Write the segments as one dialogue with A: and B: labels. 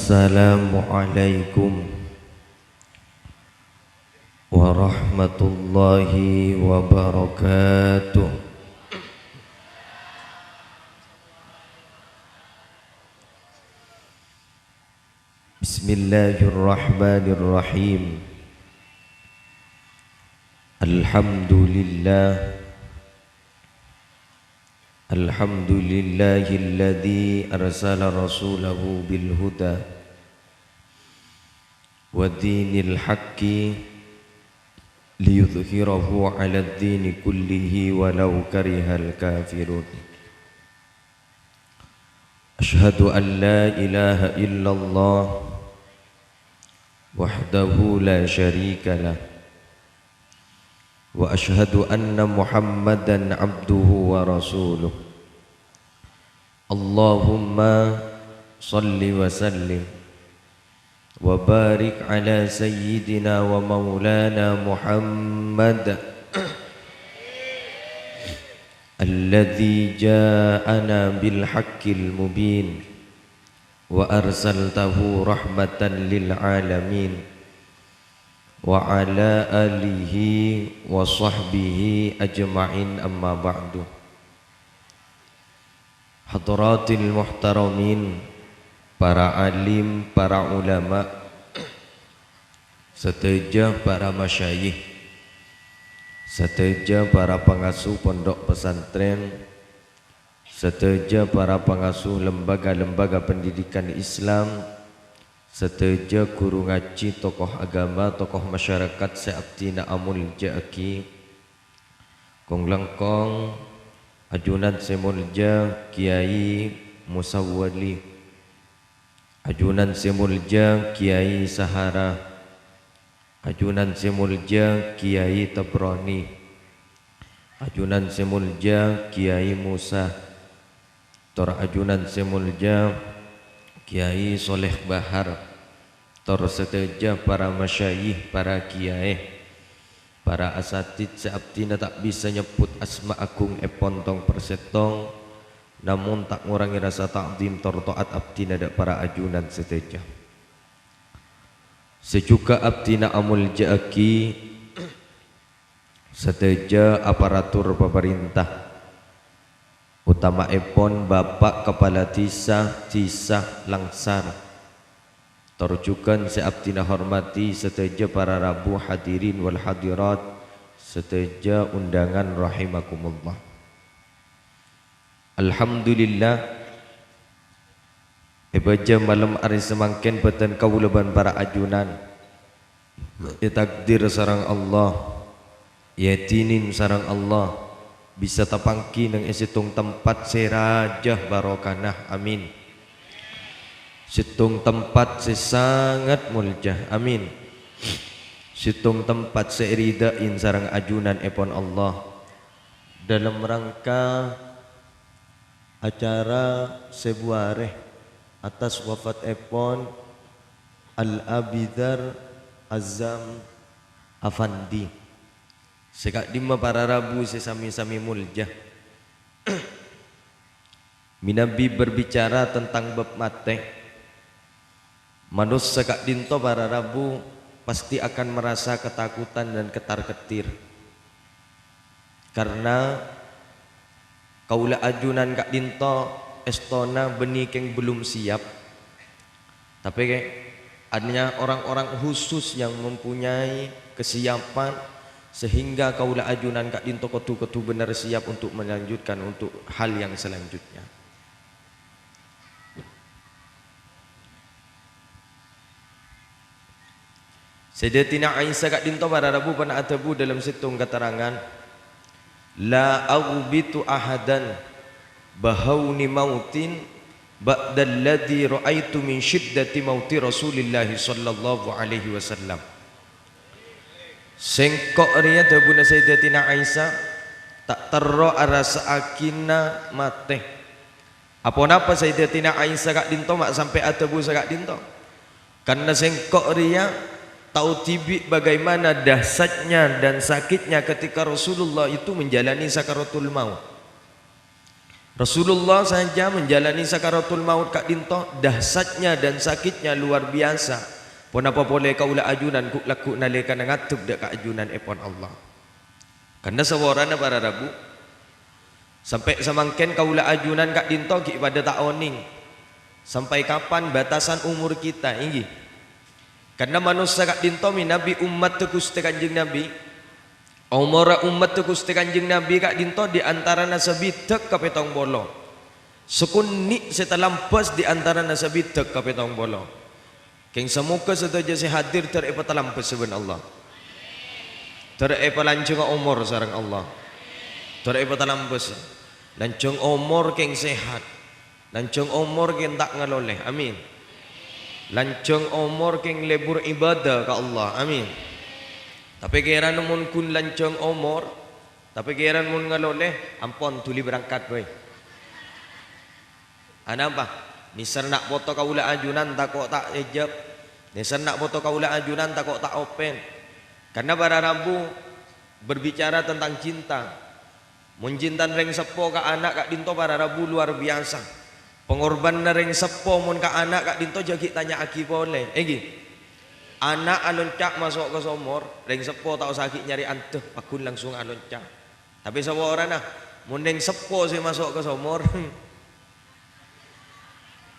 A: Assalamualaikum warahmatullahi wabarakatuh. Bismillahirrahmanirrahim. Alhamdulillah. Alhamdulillahilladzi arsala rasulahu bil huda wa dinil haqqi liyudhhirahu 'alad dini kullihi walau karihal kafirun. Asyhadu an la ilaha illallah wahdahu la syarika lah wa asyhadu anna Muhammadan abduhu wa rasuluh. Allahumma salli wa sallim wa barik ala sayyidina wa maulana Muhammad alladzi ja'ana bil haqqil mubin wa arsaltahu rahmatan lil alamin wa ala alihi wa sahbihi ajma'in, amma ba'du. Hadratil muhtaramin, para alim, para ulama, seteja para masyayikh, seteja para pengasuh pondok pesantren, seteja para pengasuh lembaga-lembaga pendidikan Islam, seteja guru ngaji, tokoh agama, tokoh masyarakat seabdina amul ja'aki, kong lengkong ajunan semulja Kiai Musawwali, ajunan semulja Kiai Sahara, ajunan semulja Kiai Tabrani, ajunan semulja Kiai Musa, tor ajunan semulja Kiai Soleh Bahar, tor seteja para masyayikh, para kiai, para asatid seabdina tak bisa nyebut asma agung epontong persetong, namun tak ngurangi rasa ta'zim tor taat abdina dak para ajunan seteja. Sejuga abdina amul ja'aki, seteja aparatur pemerintah, utama epon Bapak Kepala Desa Langsar, terjukan seabdina hormati seteja para rabu hadirin wal hadirat, seteja undangan rahimakumullah. Alhamdulillah, ebaja malam hari semangken beten kawulaban para ajunan, takdir sarang Allah, yatinin sarang Allah, bisa tapangki nang esitung tempat serajah barokanah, amin. Situng tempat sesangat muljah, amin. Situng tempat seiridain sarang ajunan epon Allah, dalam rangka acara sebuareh atas wafat epon Al-Abidar Azam Afandi. Sekak dima para rabu sesami-sami muljah. Minabi berbicara tentang bab mate. Manus sekak dinto para rabu pasti akan merasa ketakutan dan ketar-ketir, karena kaula ajunan kak dinto estona beni keng belum siap. Tapi adanya orang-orang khusus yang mempunyai kesiapan, sehingga kaula ajunan kak dinto ketu benar siap untuk melanjutkan untuk hal yang selanjutnya. Sayyidatina Aisyah kak dinto para rabu pana atabu dalam situng keterangan, la aghbitu ahadan bahauni mautin ba'dalladzi ra'aitu min syiddati mauti Rasulillah sallallahu alaihi wasallam. Sengkok ria dabuna Sayyidatina Aisyah tak terro arasa akina mate. Apa napa Sayyidatina Aisyah kak dinto mak sampai atabu sakak dinto? Karena sengkok ria tahu tibi bagaimana dahsyatnya dan sakitnya ketika Rasulullah itu menjalani sakaratul maut. Rasulullah saja menjalani sakaratul maut kak dinto, dahsyatnya dan sakitnya luar biasa. Pun apa boleh kaulah ajunan kuk laku nalekan ngatup dak kak ajunan epon Allah. Karena sewarana para rabu sampai semangken kaulah ajunan kak dinto ki pada tak oning. Sampai kapan batasan umur kita ini? Karena manusia kak dinto mi nabi umat tu Gusti Kanjeng Nabi. Umur umat tu Gusti Kanjeng Nabi kak dinto di antara nasabitek ka petong bolo. Sekunik setalampas di antara nasabitek ka petong bolo. Keng semoga setaja si hadir terepa talampas seben Allah. Terepa lancung umur sareng Allah. Terepa talampas. Lancung umur keng sehat. Lancung umur keng tak ngaloleh. Amin. Lancung umur keng lebur ibadah ka Allah. Amin. Tapi kira namun kun lancong umur, tapi kira namun ngaloleh, ampon tuli berangkat boy. Ada apa? Nisar nak foto kaula ajunan tak kok tak ejab. Nisar nak foto kaula ajunan tak kok tak open. Karena para rabu berbicara tentang cinta. Mencintan reng sepo ka anak kak dinto para rabu luar biasa. Pengorban reng sepo mun ka anak kak dinto jagi tanya aki boleh. Egi. Anak aloncak masuk ke somor, reng sepo tak sakit nyari anteh, pakun langsung aloncak. Tapi semua orang nah, mundeng sepo sih masuk ke somor.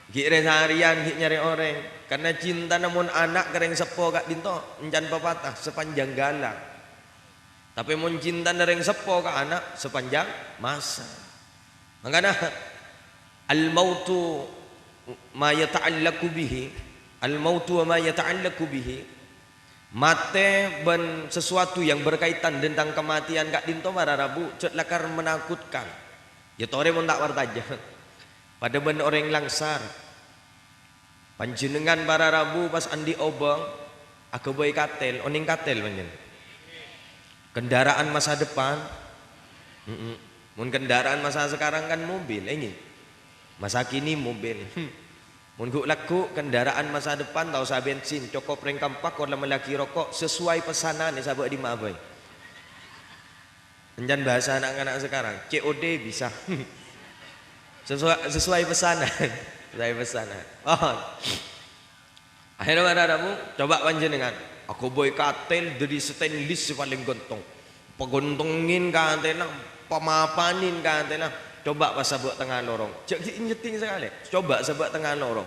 A: Kira seharian kik nyari orang, karena cinta namun anak kereng sepo kak dinto, encan pepatah sepanjang galang. Tapi mun cinta reng sepo kak anak sepanjang masa. Makanya al-mautu ma yata'allaku bihi. Al-mautu wa ma yata'allaku bihi. Mate ben sesuatu yang berkaitan tentang kematian kak dinto para rabu cetlakar menakutkan. Ya tore mun tak wartaja. Pada ben orang langsar. Panjenengan para rabu pas andi obong aku boy katel, oning katel panjen. Kendaraan masa depan. Mun kendaraan masa sekarang kan mobil ini. Masa kini mobil. Mun laku kendaraan masa depan tahu sa bensin cokop reng kampak kalau melaki rokok sesuai pesanan ni sahabat di mabai. Enjan bahasa anak-anak sekarang COD bisa. sesuai pesanan. Sesuai pesanan. Oh. Akhirnya ada kamu coba panjenengan. Aku boy katel dari stainless paling gentong. Pegontongin ka antena, pemapanin ka antena. Coba pas sabuk tengah lorong. Jadi nyeting sekali. Coba sabuk tengah lorong.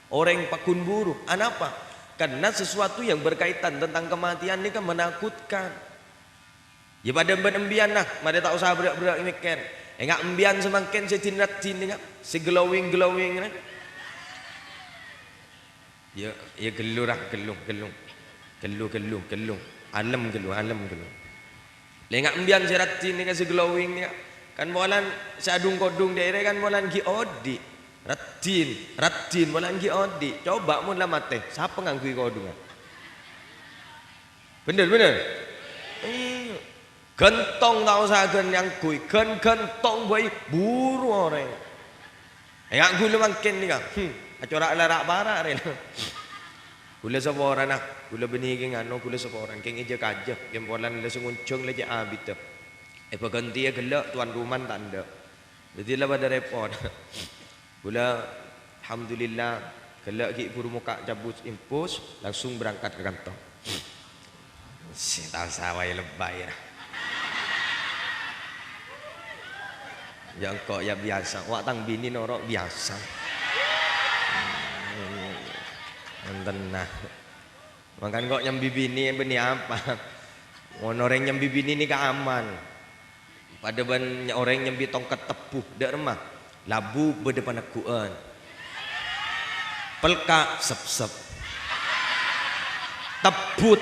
A: Orang pakun buru. Kenapa? Karena sesuatu yang berkaitan tentang kematian ini kan menakutkan. Ya pada embian lah. Mada tak usah berak-berak mikir. Enggak embian semakin setinrat tin enggak. Si glowing kan. Ya gelur lah gelung. Alam gelung. Enggak embian serat tin enggak si glowing enggak. Kan molan sadung kodung daerah kan molan gi odi ratin molan gi odi coba mun lah mate siapa nganggu kodungan bener gentong tau sagen yang kui gentong boy buru orang enggak gula makin ni kang acora larak bara re gula sapa orang nak gula beniging ano gula sapa orang keng ija kaja yang molan la sunguncung la ja abit perganti ya gelak tuan rumah tanda. Jadi lah pada repot. Gula alhamdulillah gelak ki buru muka cabut impus langsung berangkat ke kantor. Si tahu sawai lebay lah. Yang kok ya biasa. Wak tang bini norok biasa. Tenah. Makan kok nyambi bini bini apa? Ngonoreng nyambi bini ni ka aman. Pada banyak orang yang tongkat tepuh dak remah labu berdepan akuan pelka sep tepuh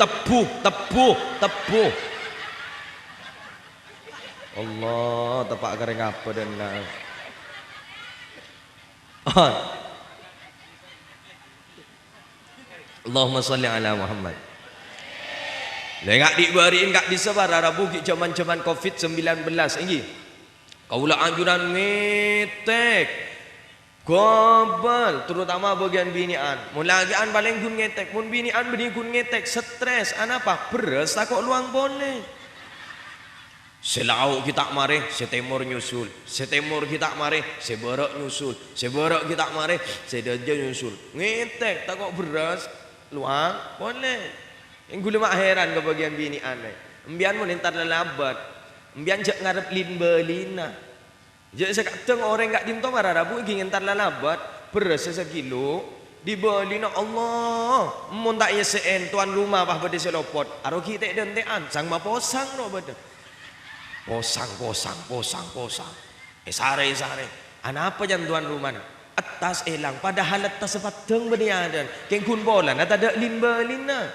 A: Allah tepak kering apa dan Allahumma sholli ala Muhammad. Lengak dibariin kak disebar Arabu ki zaman-zaman Covid-19 ini. Kaulah anjuran ngetek. Gobal terutama bagian binian. Mun lagian paling gun ngetek, mun binian beni gun ngetek stres. Apa? Beres tak kok luang boleh. Selau kita mari, setimur nyusul. Setimur kita mari, sebarat nyusul. Sebarat kita mari, sedaja nyusul. Ngetek tak kok beras luang boleh. Yang gula mak heran ke bagian bini aneh. Embian mau entar lalabat. Embian jak ngarep lin belina. Jadi saya kata orang enggak dimto marah rabu ingin entar lalabat beras sekilo dibelina Allah. Mun tak yesen tuan rumah bah bade selopot. Aro kita dentean sang ma posang no bade. Posang. Sare. Apa jam tuan rumah? Atas elang. Padahal atas sepateng beniadan. Kengkun bola. Nata ada lin-belina.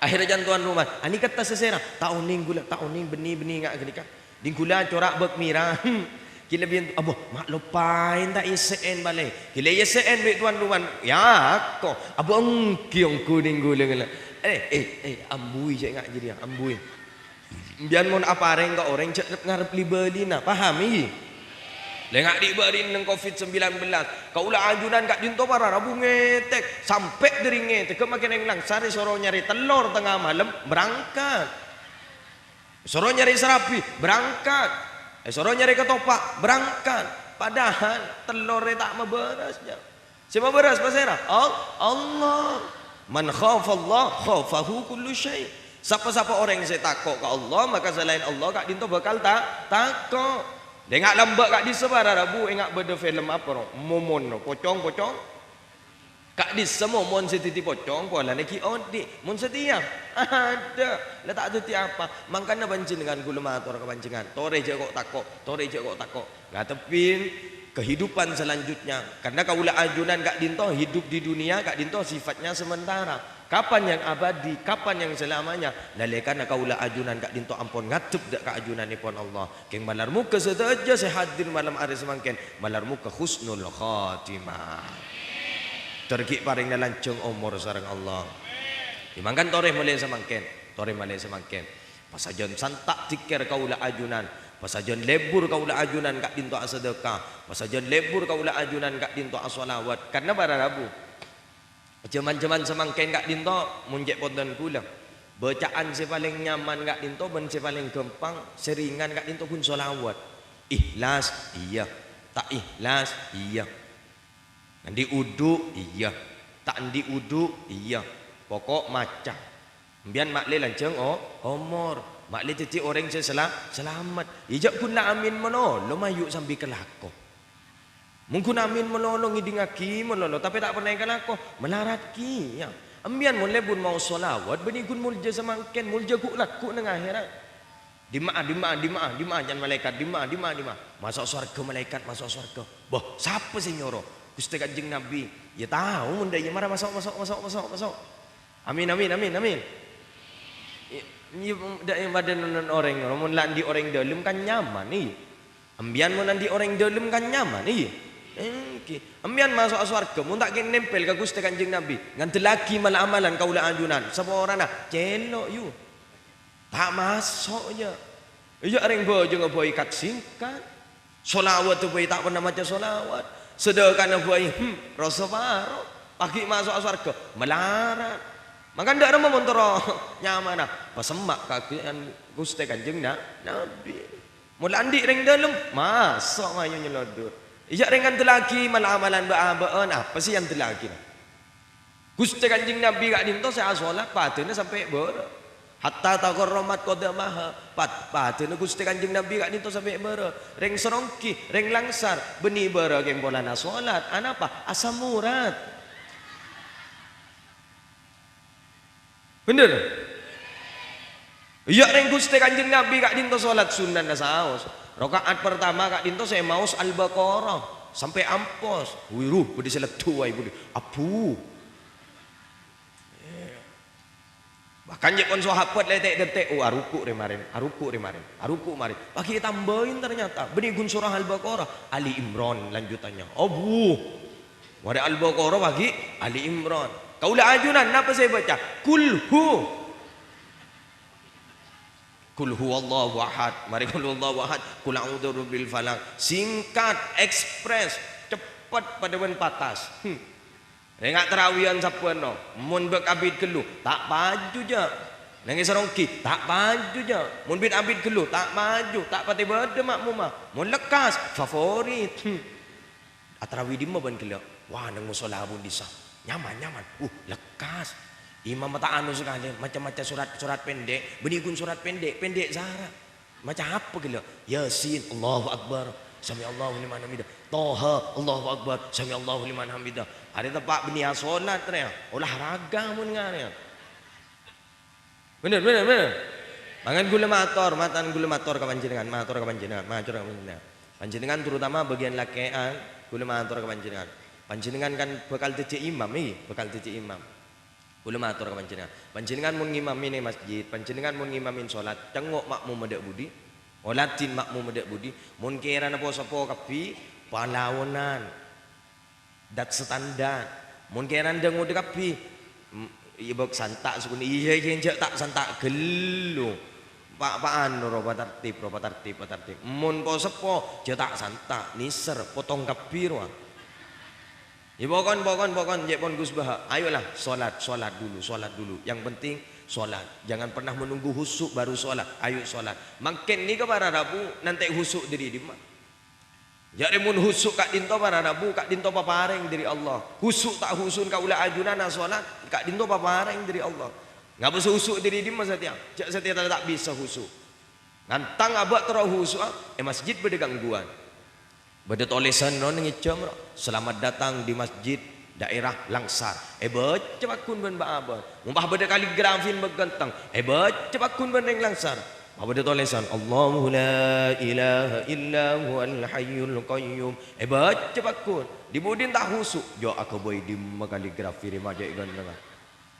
A: Akhirnya jam tuan rumah. Ani kata sesera. Tahun ni benih ngak kenika. Dingkula corak bek mirah. Kila bian abo mak lupain tak isen balik. Kila isen bek tuan rumah. Ya kok. Abo engkiong kuning gula. Ambui je ngak jadi ambui. Biar mon apa reng kau orang cek ngarep libelina pahami lengak diberi neng COVID-19 kau ulah ajunan kat dinto para rabu ngetek sampai dari ngetek ke makin englang sari soro nyari telur tengah malam berangkat soro nyari serapi berangkat soro nyari ketoprak berangkat padahal telurnya tak meberasnya siapa beras pasera Allah man khafallah khafahu kullu syai. Siapa-siapa orang yang saya takut ke Allah, maka selain Allah kak dinto bakal takut. Dia ngak lembak kak di sebar rabu, ngak beda film apa no? Momon no, pocong. Kak di semua mon setiti pocong, pola neki odi, mon setia ada. Lah tak ada apa. Mangkana bancing dengan gula matur kebancingan. Tore je kok takut. Lah tepin kehidupan selanjutnya. Karena kaulah ajunan kak dinto hidup di dunia, kak dinto sifatnya sementara. Kapan yang abadi, kapan yang selamanya. Lalekan kaulah ajunan kak dinto ampun ngatup dak ka ajunan ipon Allah. Keng malar muka sedaja saya hadir malam hari semangken. Malar muka husnul khatimah. Terki paring lancung umur sareng Allah. Dimangkan tore mulai semangken. Pasajon santak tikir kaulah ajunan. Pasajon lebur kaulah ajunan kak dinto asedekah. Pasajon lebur kaulah ajunan kak dinto asolawat. Karena bara rabu. Jaman-jaman semangken kak dinto munjek ponten kula. Bacaan si paling nyaman kak dinto ben si paling gampang seringan kak dinto pun solawat. Ikhlas iya, tak ikhlas iya. Nanti udu iya, tak ndi udu iya. Pokok macam. Mbian makle lanceng omor. Makle titi orang selamat. Ijak pun nak amin mono, lo mayu sambil kelako. Mungkin amin menolong idingaki menolong tapi tak pernah ikan aku melarat ki ya ambian mun lebun mau solawat benigun mulja semangken mulja ku laku nang akhirat dima jangan malaikat dima masuk surga malaikat masuk surga boh siapa sih nyoro Gusti Kanjeng Nabi ya tahu mun dia marah masuk amin ini dak badan orang mun landi orang dalam kan nyaman nih ambian mun landi orang dalam kan nyaman nih ambian masuk surga mun tak kene nempel ka Gusti Kanjeng Nabi nganti lagi malah amalan kaula ajunan sapa orang nah celok yu tak masuk ya iya ring bojo ngeboy kat singkat solawat tu boy tak pernah maca solawat sedekah boy rasa baro pagi masuk surga melarat maka ndak ada montoro nyaman nah pasemak kagian Gusti Kanjeng Nabi mun andi ring dalem masuk mayu nyelodor. Ijak dengan telaki malah amalan ba'abaan apa sih yang telaki Gusti Kanjeng Nabi kak dinto saya solat patutnya sampai ber hatta takarramat qadamaha patutnya Gusti Kanjeng Nabi kak dinto sampai ber reng serongki reng langsar beni ber geng bolana solat apa asam murad bener iya reng Gusti Kanjeng Nabi kak dinto solat sunnah nasaos rakaat pertama kak dinto saya maus Al-Baqarah sampai ampos. Wiruh budi seletu ai budi. Apu. Bahkan je kon sahabat letek detek aruku remarin. Pagi tambahin ternyata beni gun surah Al-Baqarah Ali Imran lanjutannya. Bu. Wada Al-Baqarah pagi Ali Imran. Kaulah ajunan napa saya baca? Kul huwallahu ahad. Mari kul huwallahu ahad. Kul a'udzu birabbil falaq. Singkat, ekspres, cepat pada wen patas. Enggak terawihan sapuan no. Mun bek abid kelu, tak baju je. Nangis sarongki tak maju je. Mun bin abid keluh tak maju, tak pati beda makmum. Mun lekas favorit. Atarawi di ban keluh. Wah nang musola pun disah. Nyaman. Lekas. Imam mata anu sekali macam-macam surat pendek, benikun surat pendek Zahra. Macam apa keluh? Yasin Allahu Akbar. Sami Allahu liman hamidah. Toha Allahu Akbar. Sami Allahu liman hamidah. Ada tempat benia solat ya. Olahraga mun ngane. Bener. Mangan gula mator ka panjenengan, matur ka panjenengan. Panjenengan terutama bagian lakean gula matur ka panjenengan. Panjenengan kan bakal dadi imam bakal dadi imam. Gula matur ka panjenengan. Panjenengan mun ngimami masjid, panjenengan mun ngimamin salat, cengok makmum medek budi. Olatin makmum medek budi. Mun kira napa sapa kapi palawonan. Dat standar. Mun kira ndeng udah kapi ibak santak sukun iya jenjak tak santak gelu pak anu roba tertib mun po sepo je tak santak niser potong kapir wah ya pokon je pon Gus Bah ayolah sholat dulu yang penting sholat jangan pernah menunggu husuk baru sholat ayo sholat makin ni ke para rabu nanti husuk diri di mak jadi mun husuk kak dinto para rabu kak dinto papareng dari Allah husuk tak husun kak ulah ajunan sholat kak dinto papareng dari Allah nggak bisa husuk diri di mas setia tak bisa husuk ngantang abak terus husuk masjid beda gangguan beda tulisan non ngicam selamat datang di masjid daerah Langsar baca bakun ben ba abah mumpah beda kaligrafin begantang baca bakun ben yang Langsar apa dia tulisan Allahu la ilaha illa huwal hayyul qayyum baca bakun di budin tak husuk jo aku boy di kaligrafi di majak gandang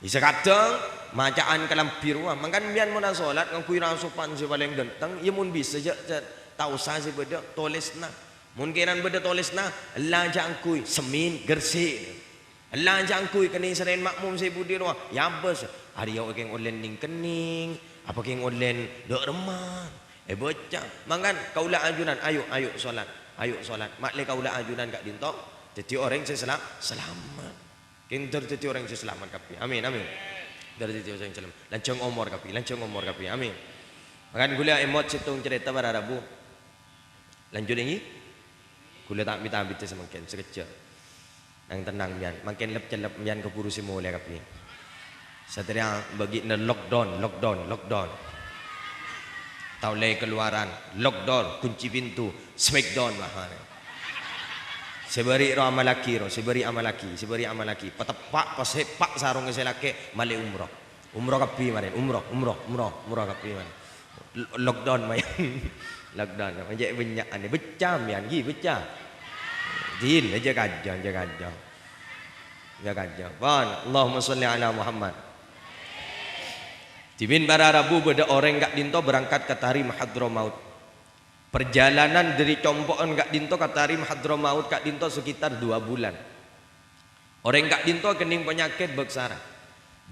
A: isa kadang macaan kalam pirwa mangkan bian mun salat ngang kuira sopan si paling ganteng ya mun bisa je tahu sa si beda tulisna mun kiran beda tulisna la jangkui semin gersi la jangkui kini seren makmum si budi ruah ya bes hari yo keng online ning kening apa keng online dok remang baca mangan kaulah ajunan ayo solat mak le kaulah ajunan kak dinto jadi orang selamat keng jadi orang selamat kapi amin dari jadi orang selamat lancung umur kapi amin makan gula emot situng cerita para rabu lanjut ini gula tak minta semakin sekejap nang tenang mian makin lep mian keburu si mulai kapi satria bagi lockdown taulai keluaran lockdown kunci pintu smackdown mahal seberi amalaki patepak pasepak sarung selake male umroh kapi marin umroh kapi marin lockdown main lockdown menjek banyak ane becam yan gi becam din aja kajang bon Allahumma sholli ala Muhammad. Timin para rabu beda orang gak dinto berangkat ke Tarim Hadramaut. Perjalanan dari Compoon gak dinto ke Tarim Hadramaut gak dinto sekitar 2 bulan. Orang gak dinto kening penyakit beksara.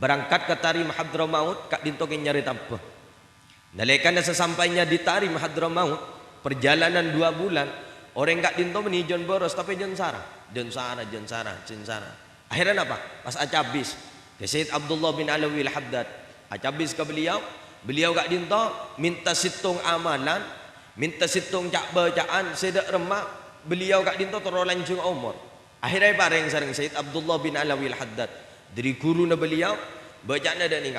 A: Berangkat ke Tarim Hadramaut gak dinto ke nyari tampah. Nalekan sesampainya di Tarim Hadramaut perjalanan 2 bulan orang gak dinto menijon boros tapi jensara. Akhirnya apa? Pas acabis ke Sayyid Abdullah bin Alawi al-Haddad acabis ke beliau gak dinto minta situng amalan minta situng cak bacaan sedak remak beliau gak dinto terus lanjung umur akhirnya bareng sareng Sayyid Abdullah bin Alawi al-Haddad dari guru na beliau bacaan ada nih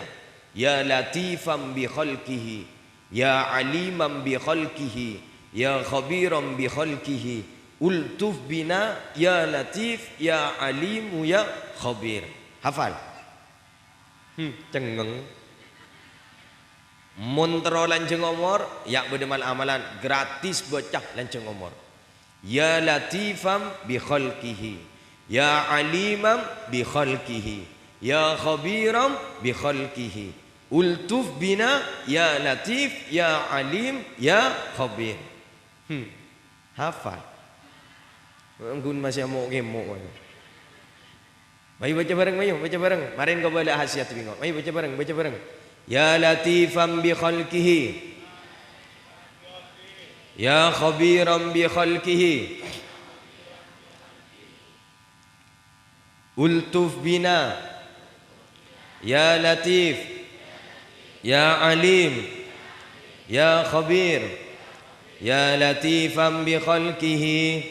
A: ya latifam bi khalqihi ya alimam bi khalqihi ya khabiram bi khalqihi ultuf bina ya latif ya alimu ya khabir hafal cengeng Montro lanjeng umur ya bedemal amalan gratis bocah lanjeng umur ya latifam bi khalqihi ya alimam bi khalqihi ya khabiram bi khalqihi ultuf bina ya latif ya alim ya khabir hafal nggun masih mau gemuk baca bareng marin kau balik hasiat bingung baca bareng ya latifam bi khalqihi ya khabiram bi khalqihi ultuf bina ya latif Ya alim, ya khabir, ya latifan bi khalqihi,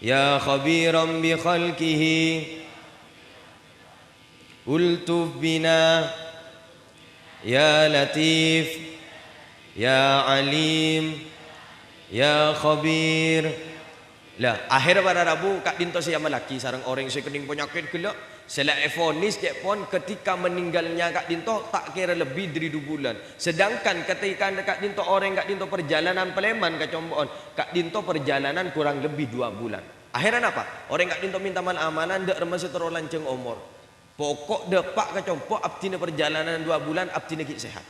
A: ya khabiran bi khalqihi, ultuf bina, ya latif, ya alim, ya khabir. Lah akhir pada Rabu kak dinto saya melaki sarang orang saya kening penyakit gila selak efonis je pun ketika meninggalnya kak dinto tak kira lebih dari 2 bulan. Sedangkan ketika kak dinto orang kak dinto perjalanan Paleman ke Combon kak dinto perjalanan kurang lebih 2 bulan. Akhirnya apa? Orang kak dinto minta amanan dak remasi terolanceng umur. Pokok depak ke Combon abtine perjalanan 2 bulan abtine ki sehat.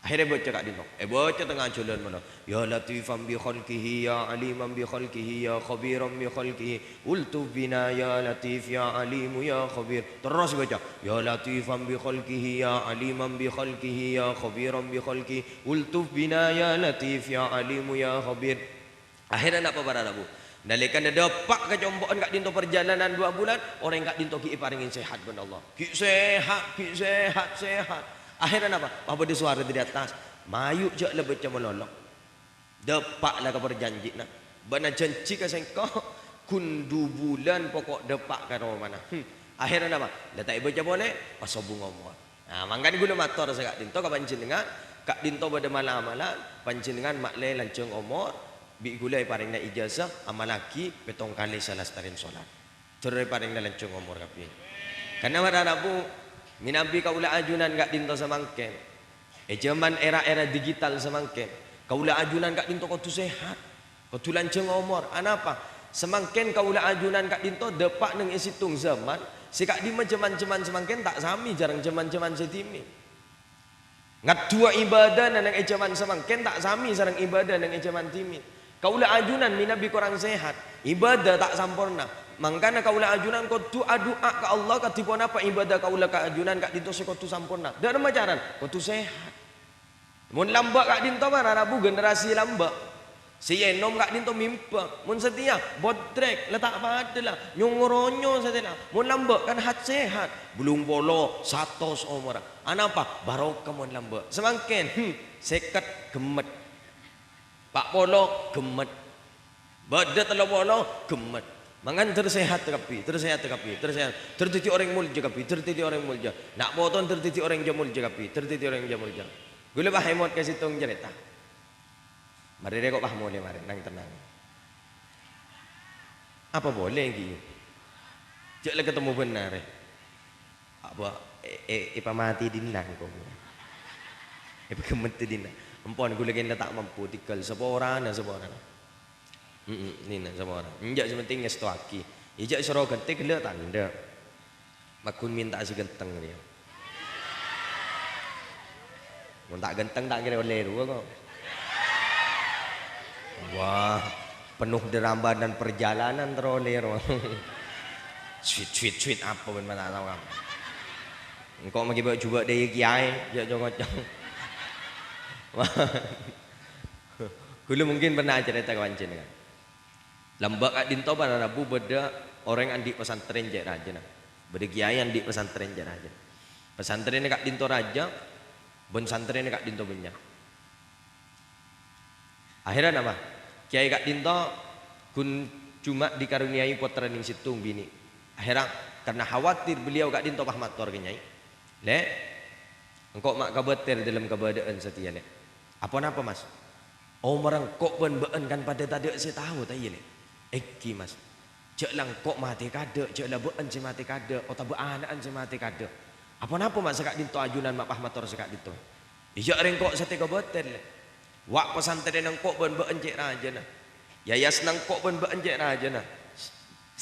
A: Akhirnya baca kak dinto. Baca tengah jalan mana. Ya latifan bi khalqihi, ya aliman bi khalqihi, ya khabiran bi khalqihi. Ultuf bina ya latif, ya alimu, ya khabir. Terus baca. Ya latifan bi khalqihi, ya aliman bi khalqihi, ya khabiran bi khalqihi. Ultuf bina ya latif, ya alimu, ya khabir. Akhirnya apa para Rabu? Nalikan ada pak kecompokan kak dinto perjalanan 2 bulan. Orang kak dinto ki paringin sehat ben Allah. Ki sehat, ki sehat, sehat. Akhirnya apa? Apa dia suara di atas? Mayu je le baca melolong. Depak lah ke berjanji nak. Bana janji ke sengko kundu bulan pokok depak ke mana. Akhirnya apa? Letak baca boleh pasal bunga mua. Nah, mangkani guna motor saya kak dinto ka panjenengan, kak dinto pada malam-malam panjenengan maklai lancung umur, bi gulai paring na ijazah amalaki betong kali salah starin solat. Cerai paring na lancung umur kapi. Karena pada Rabu minabi kaula ajunan kak dinto samangken. Zaman era-era digital samangken. Kaula ajunan kak dinto kau tu sehat. Kau tu lanceng umur. Anapa? Semangken kaula ajunan kak dinto depak neng isitung zaman. Si kak di macam-macam semangken tak sami jarang zaman-zaman setimi. Ngat dua ibadah nang zaman semangken tak sami jarang ibadah nang zaman timi. Kaula ajunan minabi korang sehat. Ibadah tak sempurna. Mangkana kaula ajunan kau tu doa ke Allah katipun apa ibadah kaula ka ajunan kak dinto kau tu sempurna. Dan macaran kau tu sehat. Mun lambak kak dinto mana Rabu generasi lambak. Si enom kak dinto mimpa. Mun setia bodrek letak padalah nyongoronyo setelah. Mun lambak kan hat sehat. Belum bolo 100 umur. Anapa? Barokah mun lambak. Semangken seket gemet. Pak polo gemet. Badat lo bolo gemet. Mangan tersehat terapi, tersehat terapi, tersehat. Tertiti orang mulja kapi, tertiti orang mulja. Nak potong tertiti orang jamul kapi, tertiti orang jamul ja. Gula bah hemot kasih tong cerita. Mari rekok bah boleh mari nang tenang. Apa boleh gitu? Jangan ketemu benar. Apa? Mati dinang kau. Kemet dinang. Empon gula kena tak mampu tikal seorang dan seorang. Ni nak sama orang. Injak sementing ngesto aki. Ijak suruh gentik le tanda. Makun minta si genteng dia. Mun tak genteng tak kira boleh dua kok. Wah, penuh deramba dan perjalanan teroleh. Sweet apa pun tak tahu kamu. Engkau magi buat cuba dia kiai, jak jongkocong. Wah. Dulu mungkin pernah cerita kawan jenengan. Lambak kak dinto pada Rabu beda orang andi pesantren je raja nah. Beda kiai andi pesantren je raja. Pesantren kak dinto raja, bon santren kak dinto banyak. Akhirnya apa? Kiai kak dinto kun cuma dikaruniai putra ning situng bini. Akhirnya karena khawatir beliau kak dinto pahmator kenyai. Le, engkau mak kabater dalam keadaan setia le. Apa mas? Oh marang kok ben kan pada tadi saya tahu tayi le. Eki mas, cek lang kok mati kada, cek lah bean si mati kada, otak beanaan si mati kada. Apa mas sekak dinto ajunan mak pahmator sekak dinto. Ijak ring kok sate kabater le. Wak pesantren nang kok ben cek raja nah. Yayas nang kok ben cek raja nah.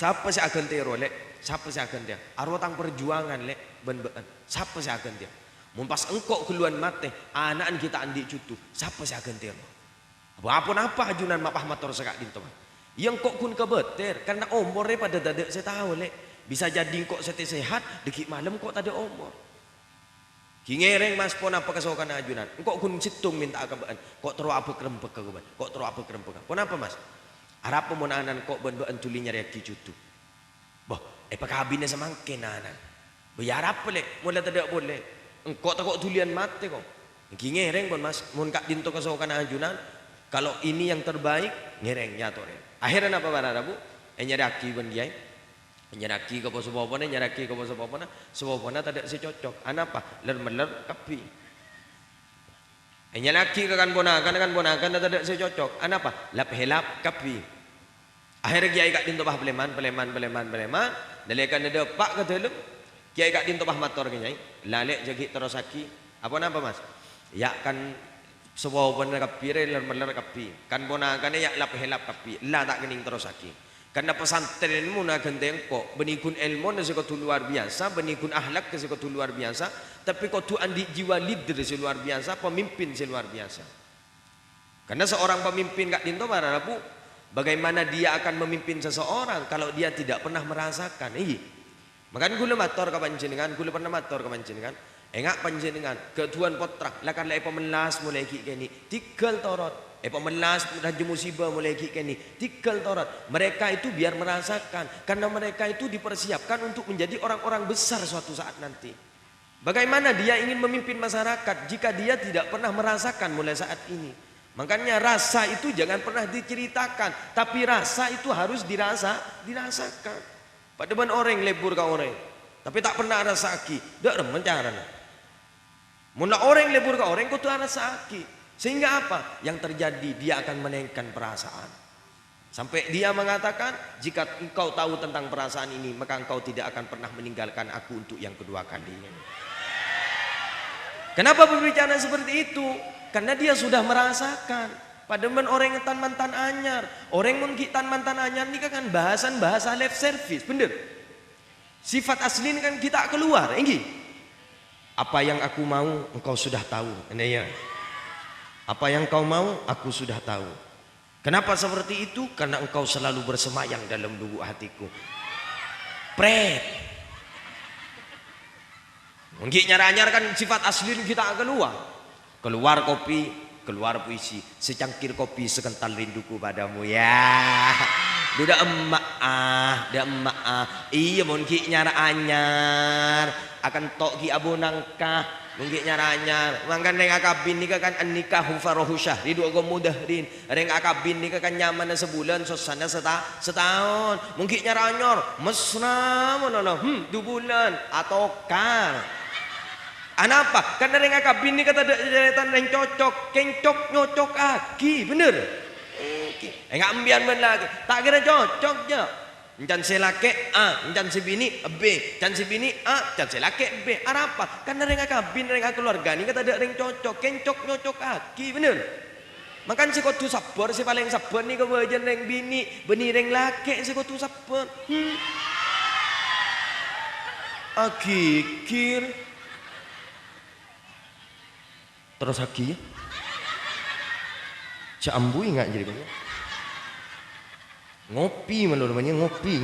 A: Siapa si agen tero le? Siapa si agen dia? Arwah tang perjuangan le ben. Siapa si agen dia? Mumpas engkok keluan mate, anaan kita andi cutu. Siapa si agen tero? Apa ajunan mak pahmator sekak dinto. Yang kok kun kebeter karena umurnya pada dadak saya tahu le bisa jadi kok seti sehat dikit malam kok tak ada umur. Kingereng mas pon apa kesokan ajunan. Kok kun situng minta akabaan. Kok terus apa kerempek kaguban. Kok terus apa kerempek. Pon apa mas? Arap pemonanan kok ben tulinya reaki cutu. Boh, pakabinnya semangkin anan. Bayar apa le? Mula tidak boleh. Engkau tak kok tulian mate kok. Iki ngereng pun mas, mun kak dinto kesokan ajunan. Kalau ini yang terbaik, ngereng nyato re. Akhirnya apa para bu? Nyaraki pun dia. Nyaraki ke pos sebopona, nyaraki ke pos sebopona tak ada secocok. Anapa? Ler kapi. Nyaraki ke kan bonakan tak ada secocok. Anapa? Lap helap kapi. Akhirnya kiai kak dinto bah peleman. Dalekan ada pak ke dalam. Kiai kak dinto bah motor kiai. Lalek jagi terus aki. Apa napa mas? Ya kan sebuah benar kapi ler kapi kan bonakan ya lap helap kapi lah tak kening terus aki karena pesantren mu na genteng kok benikun ilmu na sekotu luar biasa benikun ahlak ke sekotu luar biasa tapi kok tu andi jiwa leader luar biasa pemimpin luar biasa karena seorang pemimpin kak dinto para bu bagaimana dia akan memimpin seseorang kalau dia tidak pernah merasakan makanya gula mator kapan jenengan gula pernah mator kapan jenengan engak panjenengan ketuan potra lakan lai pemelas mulai ki kini tigal torot pemelas raja musibah mulai ki kini tigal torot mereka itu biar merasakan karena mereka itu dipersiapkan untuk menjadi orang-orang besar suatu saat nanti bagaimana dia ingin memimpin masyarakat jika dia tidak pernah merasakan mulai saat ini makanya rasa itu jangan pernah diceritakan tapi rasa itu harus dirasakan pada ban orang lebur ka orang tapi tak pernah rasa aki dak remen carana mula orang lebur ke orang kau tu ada sakit sehingga apa yang terjadi dia akan menaikkan perasaan sampai dia mengatakan jika engkau tahu tentang perasaan ini maka engkau tidak akan pernah meninggalkan aku untuk yang kedua kalinya. Kenapa berbicara seperti itu? Karena dia sudah merasakan padahal orang yang mantan anyar orang mengkitan mantan anyar ini kan bahasan bahasa left service bener sifat asli ini kan kita keluar ini. Apa yang aku mau engkau sudah tahu. Ini ya. Apa yang kau mau aku sudah tahu. Kenapa seperti itu? Karena engkau selalu bersemayam dalam lubuk hatiku. Pret. Mungkin nyar-nyar kan sifat asli kita keluar. Keluar kopi, keluar puisi. Secangkir kopi sekental rinduku padamu ya. Duda emak iya mungkin nyara anyar akan tok ki abu nangkah mungkin nyara anyar mangkan reng akabin ni kan annikahu farahu syahri dua mudahrin reng akabin ni kan nyaman sebulan susana setahun mungkin nyara anyar mesra mono 2 bulan atau kan anapa karena reng akabin ni kata deretan reng cocok kencok nyocok aki bener enggak ambian ben lagi tak kira cocok je encan selake A encan si bini B encan si bini A encan selake B apa kan reng kabin reng keluarga ni kata ada reng cocok kencok nyocok aki bener makan si kotu sabar si paling sabar ni kebajian reng bini beni reng lake si kotu sabar akikir terus aki Ciambui enggak jadi banyak. Ngopi menurut banyak ngopi.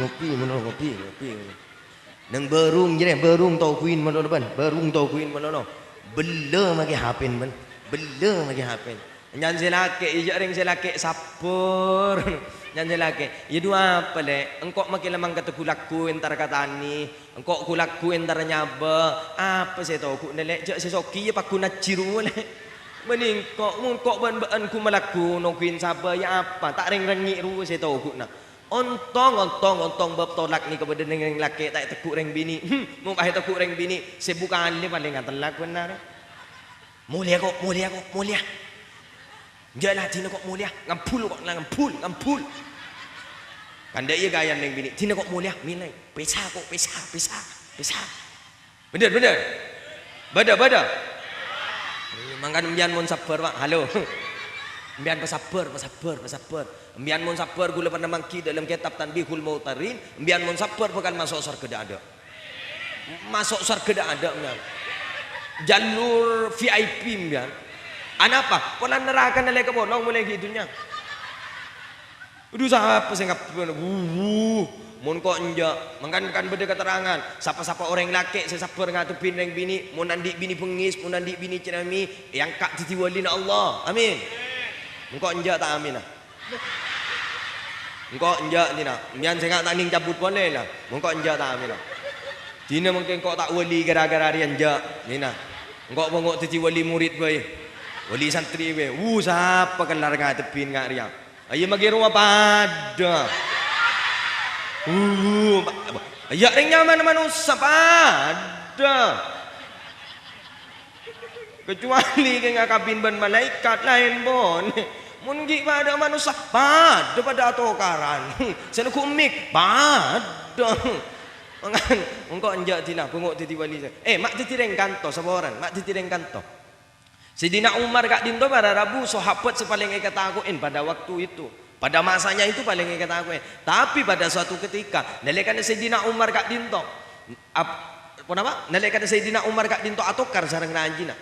A: Nang berung jadi berung tau kuin menurut ban. Berung tau kuin menurut. Bela lagi hapen ben. Bela lagi hapen. Nyan selake ijak ring selake sapur. Nyan selake. Ya dua apa le? Engkau makin lemang kata kulaku entar kata ni. Engkau kulaku entar nyaba. Apa saya tahu ku nelek jak sesoki ya paku naciru le. Mending kok ban-ban ku melaku nongkin sabar ya apa tak reng-rengi ru saya tahu ku nak ontong bab tolak ni kepada reng laki tak tekuk reng bini mau bahaya tekuk reng bini sebukan ni paling telak benar mulia jalah tina kok mulia ngampul kan dia iya gaya reng bini tina kok mulia milai pesa bener bada mangkan embian mun sabar Pak halo embian pesabar embian mun sabar gula pada mangki dalam kitab Tanbihul Mautarin embian mun sabar bukan masuk surga ada embian jalur VIP embian anapa pola neraka nalai kebonong mulai gitunya aduh siapa sih ngap mun kok enjak mangkan kan beda keterangan siapa orang laki sesabar ngatupin reng bini mun andi bini pengis mun andi bini cerami yang kak titiwalin Allah amin engkau enjak tak amin lah engkau enjak ni nak mian saya tak ning cabut boleh lah engkau enjak tak amin lah dina mungkin kau tak wali gara-gara dia enjak ni nak Engkau titi wali murid gue. Wali santri gue. Siapa kelar ngadepin ngak riang. Ayo magi rumah pada. Ya ring nyaman manusia pada. Kecuali ke kabin ban malaikat lain bon. Mun gi pada manusia pada atokaran. Sana kumik pada. Mangan engkau anjak tina bengok titi wali. Mak titi reng kanto saboran, mak titi reng kanto. Sayyidina Umar kak dinto pada Rabu sahabat sepaling kata akuin pada waktu itu. Pada masanya itu paling kata akuin. Tapi pada suatu ketika nalekan Sayyidina Umar kak dinto apa nama? Nalekan Sayyidina Umar kak dinto atokar sareng ranjina.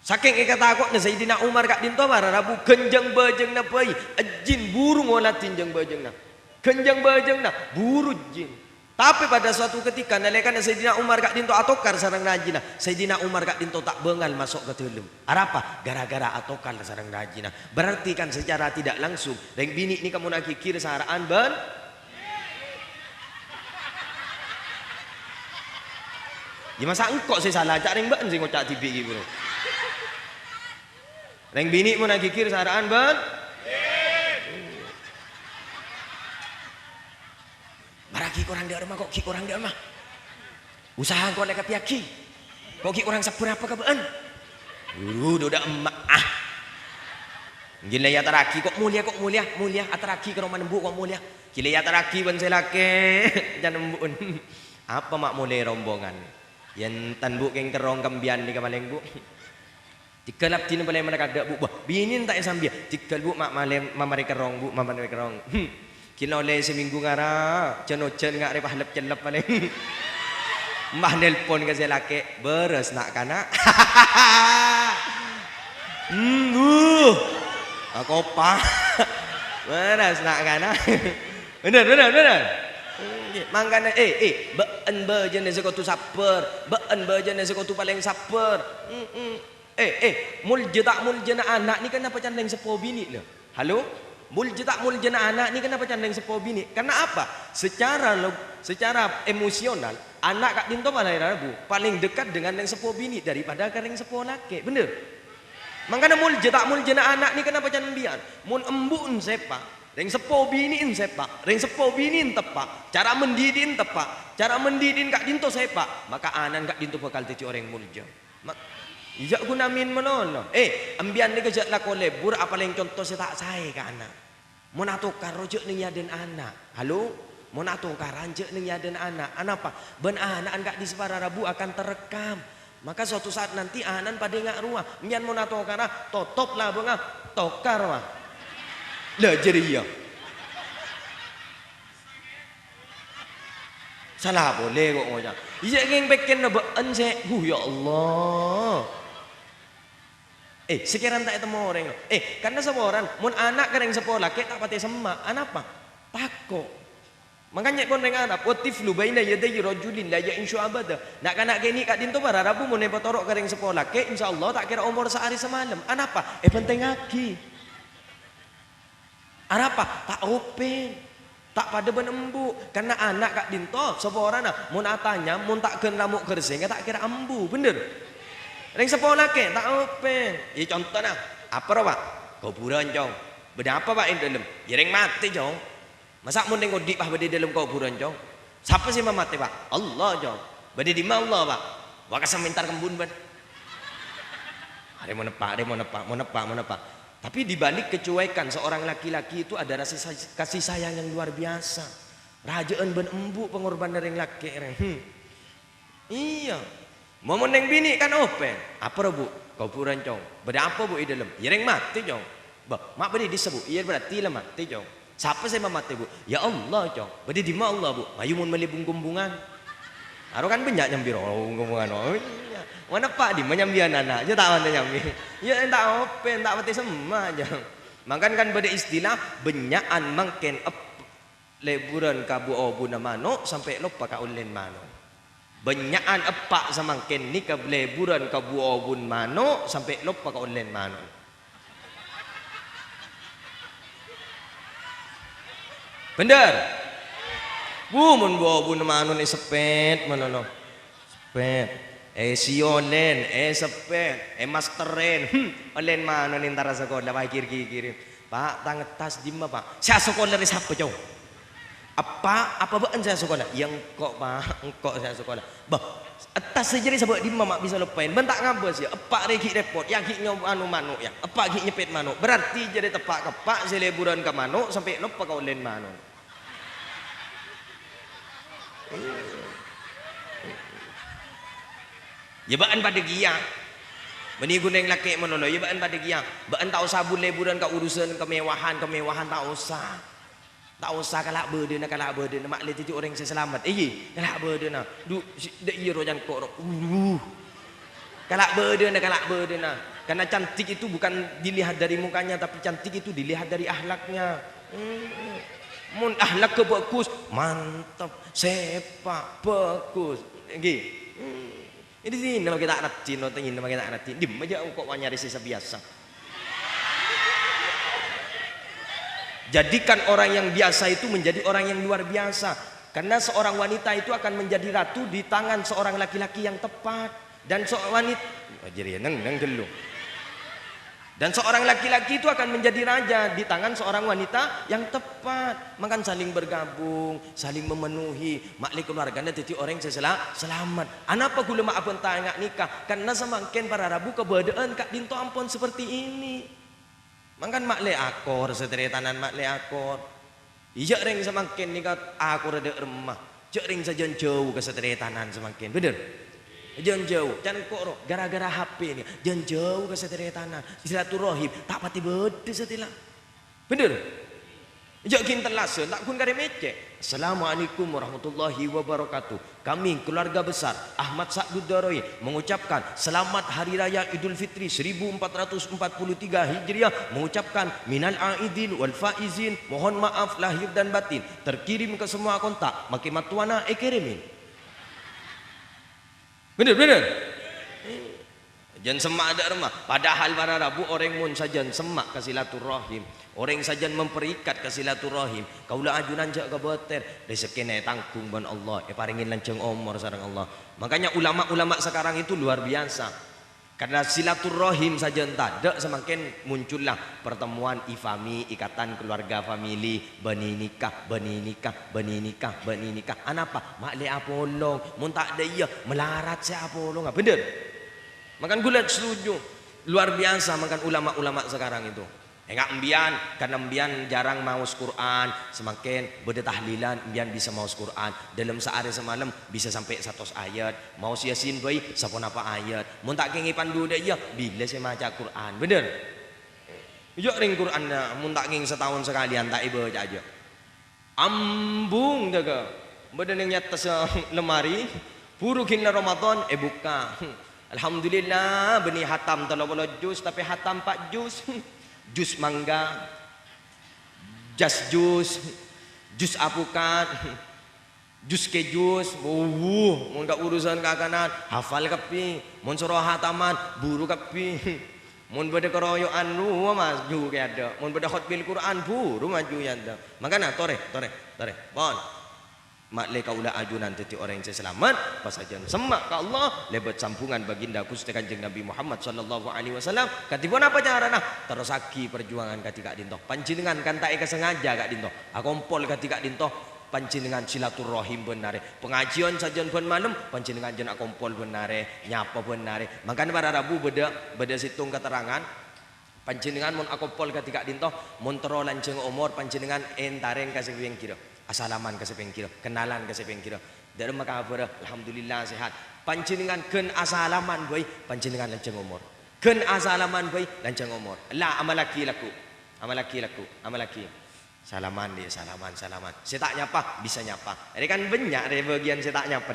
A: Saking kata aku Sayyidina Umar kak dinto pada Rabu kenjang bajeng na pai ajin burung olah tinjang bajeng na. Kenjang bajeng na buru jin. Tapi pada suatu ketika nalekan Sayyidina Umar kak dinto atokar sareng rajina, Sayyidina Umar kak dinto tak bengal masuk ke dalam. Apa? Gara-gara atokar sareng rajina. Berarti kan secara tidak langsung reng bini ni kamu nak kikir saraan ben. Ya masa engkau saya salah cak reng ben sing ngocak tibi iki bro. Reng bini mu nak kikir saraan ben. Baraki korang di rumah kok ki korang di rumah. Usaha kau nak piaki. Kok ki korang sapur apa kabaan? Udah emak Gila ya taraki kok mulia ataraki ke rumah nembu kok mulia. Gila ya taraki ban selake jangan nembun. Apa mak mulai rombongan? Yang tanbu keng kerong kambian di kamaleng bu. Tikalap tin balai mana kada bu. Binin tak sambia. Tikal bu mak malem mamari kerong bu mamari kerong. Kila oleh seminggu ngara, cen-cen ngak repah lep celep paling. Mah nelpon ke saya laki, beres nak kana. Aku apa? Beres nak kana. Bener. Mangkana been bejen sekotu saper, been bejen sekotu paling saper. Mulje anak ni kenapa candeng sepo bini lo? Halo? Mulje anak ni kenapa candeng sepo bini? Karena apa? Secara emosional anak kak dinto mana Rabu paling dekat dengan yang sepo bini daripada kering sepo laki. Bener? Makanya mulje anak ni kenapa candeng bian? Mun embun sepa, ring sepo bini sepa, ring sepo bini tepak, cara mendidin tepak, cara mendidin kak dinto sepa, maka anan kak dinto bakal tici orang mulje. Ijak guna min menono. Ambian ni kejat lah kolebur apaling contoh saya tak saya ke anak. Monatukar rojek ning yaden anak. Halo? Monatukar ranjek ning yaden anak. Apa? Ben anak kak di separa Rabu akan terekam. Maka suatu saat nanti anan pada ngak ruah. Mian monatukar totop lah bengah. Tokar mah. Lah jadi ya. Salah boleh kok ngocak. Ijak ngeng beken na been se. Ya Allah. Sekiran tak temu orang. Karena semua orang, mun anak kereng sekolah, kita tak pati semak. Anak apa? Tako. Makanya pun dengan anak, watiflu baina yadai rajulin la yainshu abada. Nak kanak kini kat dinto bara Rabu mun nepotorok kereng sekolah, ke insyaallah tak kira umur sehari semalam. Anak apa? Penting lagi. Anak apa? Tak open. Tak pada benembu. Karena anak kat dinto, semua orang mun atanya, mun tak ken lamuk kersing, tak kira ambu. Bener? Ring sepo laki tak open. Contoh nah, apa pak? Kuburan jong. Beda apa pak dalam? Ring mati jong. Masa mun tengok di pah beda dalam kuburan jong. Siapa sih mati pak? Allah jong. Beda di mana Allah pak? Waka semintar kembun ban. Ada mau nepak. Tapi dibalik kecuekan seorang laki-laki itu ada rasa kasih sayang yang luar biasa. Rajaan ben embu pengorbanan ring laki ring. Iya. Mau neng bini kan open. Apa bu? Kau puran cong. Beda apa bu i dalam? Yereng mati cong. Mak beri disebut. Iya berarti lah mati cong. Siapa saya mati bu? Ya Allah cong. Beda di mana Allah bu? Mayu mun melibung kumbungan. Aro kan banyak nyambir kumbungan. Oh iya. Mana pak di menyambian anak. Dia tak mana nyambi. Ya tak open. Tak mati semua cong. Makan kan beda istilah benyaan mangken leburan kabu obu namano sampai lupa kaulen mano. Benyaan epak samangken ni ke leburan ke buobun mano sampai lupa ke online mano. Bener? Mun buobun mano ni sepet mana no? Sepet. sionen, sepet, masteren. Olen mana nih antara sekolah pak kirim. Pak tangan tas di mana pak? Saya sekolah dari siapa jauh? Apa baan saya sekolah? Yang kok pak, engkau saya sekolah. Bah, atas saja ni sebab di mana bisa lepain. Bentak ngabas ya. Apa reki repot? Yang hiknya anu manuk ya. Apa hik nyepet manuk? Berarti jadi tepak kepak seleburan ke manuk sampai lupa kau len manuk. Ya baan pada gia. Bani guneng laki menolo. Ya baan pada gia. Baan tak usah sabun leburan ke urusan kemewahan tak usah. Tak usah kalak berdena mak le titik orang yang selamat. Kalak berdena. Dek iya rojan kok. Kalak berdena. Karena cantik itu bukan dilihat dari mukanya tapi cantik itu dilihat dari akhlaknya. Mun akhlak ke bagus, mantap, sepak bagus. Ini sih nama kita aratin, nama kita aratin. Dim aja kok nyari sisa biasa. Jadikan orang yang biasa itu menjadi orang yang luar biasa. Karena seorang wanita itu akan menjadi ratu di tangan seorang laki-laki yang tepat. Dan seorang wanita, dan seorang laki-laki itu akan menjadi raja di tangan seorang wanita yang tepat. Makan saling bergabung, saling memenuhi. Makli keluarganya jadi orang yang selamat. Anapa gula mak abang tanya nikah? Karena semakin para rabu kebedaan kak dinto ampun seperti ini. Makan makli akor seteretanan makli akor. Ijak ring semakin nikah akor ada remah. Jak ring saja jauh ke seteretanan semakin. Bener? Jangan jauh, jangan kok gara-gara HP ini, jangan jauh ke seteretanan, silaturahim, tak pati beda setelah. Bener? Jangan kita langsung, tak kun kare mecek. Assalamualaikum warahmatullahi wabarakatuh. Kami keluarga besar Ahmad Sa'dud Daroy mengucapkan selamat Hari Raya Idul Fitri 1443 Hijriah, mengucapkan minal aidin wal faizin, mohon maaf lahir dan batin. Terkirim ke semua kontak, makin matuana kirimin. Bener. Jangan semak ada remah. Padahal para rabu orang mun sajan semak ke silaturahim. Orang sajan memperikat ke silaturahim. Kaulah ajunan jak ke beter. Rezeki tanggung ban Allah. Paringin lanceng umur sareng Allah. Makanya ulama-ulama sekarang itu luar biasa. Karena silaturahim saja tak ada, semakin muncullah pertemuan ifami, ikatan keluarga famili, bani nikah. Anapa? Makli apolong, mun tak ada iya melarat saya apolong. Bener? Makan gulat setuju. Luar biasa makan ulama-ulama sekarang itu. Enggak embian, karena embian jarang maus Quran, semakin beda tahlilan, embian bisa maus Quran. Dalam sehari semalam bisa sampai 100 ayat. Maus Yasin bayi, sapon apa ayat. Mun tak kengi pandu dia, bila saya baca Quran. Bener? Jok ring Quran, mun tak kengi setahun sekalian tak ibu aja. Ambung jaga. Beda yang nyata lemari, purukin Ramadan, buka. Alhamdulillah, benih hatam telah bola jus, tapi hatam 4 jus. Jus mangga, jus apukat, jus kejus, mun gak urusan kakanan, hafal kapi, mun suruh hataman, buru kapi, mun beda keroyokan lu maju kayak ada, mun beda khutbil Quran buru maju ya ada. Makanya tore, bon. Mak le kaulah ajunan teti orang yang selamat pasajan semak ke Allah lebat sampungan baginda Gusti Kanjeng Nabi Muhammad sallallahu alaihi wasallam katipun apa carana terusaki perjuangan katika dintoh panjenengan kan tak sengaja kak dintoh akompol katika dintoh panjenengan silaturahim benare pengajian sajian pun malam panjenengan jen akompol benare nyapa benare makanya para rabu beda situng keterangan panjenengan mun akompol katika dintoh mun tero lanceng umur panjenengan entareng kasih yang kira asalaman ke sepengkira, kenalan ke sepengkira. Dari makabar, alhamdulillah sehat. Panjenengan ken asalaman boy, panjenengan lanceng umur. Ken asalaman boy, lanceng umur. La amalaki laku. Salaman dia, salaman. Saya tak nyapa, bisa nyapa. Ini kan banyak dari bagian saya tak nyapa.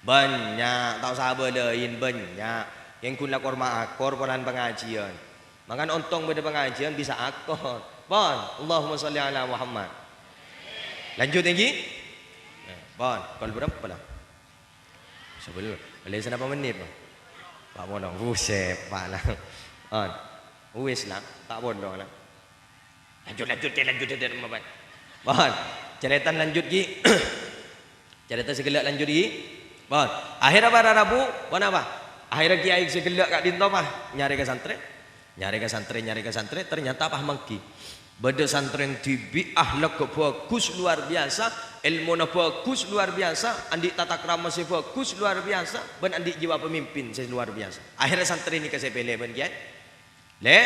A: Banyak. Tak usah belain banyak. Yang kun lakor akor peran pengajian. Makan ontong pada pengajian bisa akor. Bon, Allahumma salli ala Muhammad. Lanjut lagi. Bon, kalau berapa lah? Sebelum, boleh berapa menit? Pak Bodong, buset, Pak lah. On, wis lah, tak Bodong lah. Lanjut dari Bon, cerita lanjut lagi. Cerita segelak lanjut lagi. Bon, akhirnya pada Rabu, apa? Akhirnya kiai segelak kak dinto mah nyari ke santri, ternyata apa mangki. Bada santren tibi ahlak bagus luar biasa, ilmu bagus luar biasa, andi tata krama bagus luar biasa, ben andi jiwa pemimpin luar biasa. Akhirnya santri ini kasih pilih ben kiai. Le,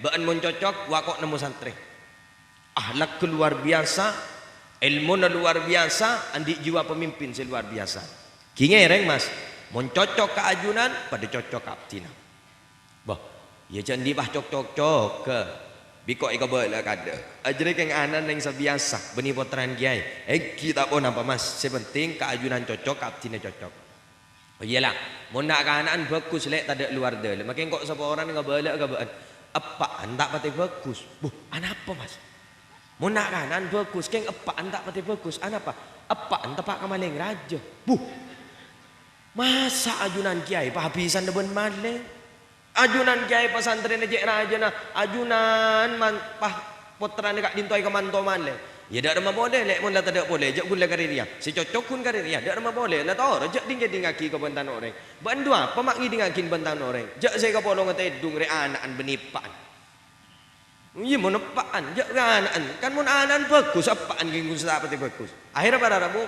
A: ben mencocok wakok nemu santri. Ahlak luar biasa, ilmu luar biasa, andi jiwa pemimpin luar biasa. Kingereng mas, mencocok ke ajunan pada cocok ke abtina. Bah, ya jangan dibah cocok ke. Biko ika boleh kada. Ajre keng anan yang sebiasa beni potran kiai. Kita pun apa mas? Sepenting keajunan cocok, abtina cocok. Oh iyalah, mau nak kanan bagus lek tak ada luar deh. Makin kok sapa orang nggak boleh kabaan. Apa anda pati bagus? Apa mas? Mau nak kanan bagus, keng apa anda pati bagus? Apa? Apa anda pak kamaling raja? Masa ajunan kiai pahabisan deben maleng? Ajunan kiai pesantren aja raja na ajunan man pah potran kak dintoi kemanto male ya dak ada boleh lek mun tak ada boleh jak gula kariria si cocok kun kariria dak ada boleh la tau jak tinggi dingaki ke bentan orang bandu apa mak ngidengakin bentan orang jak saya ke polong tedung re anaan benipan iya mun apaan jak anaan kan mun anan bagus apaan gingun sapati bagus akhirnya pada Rabu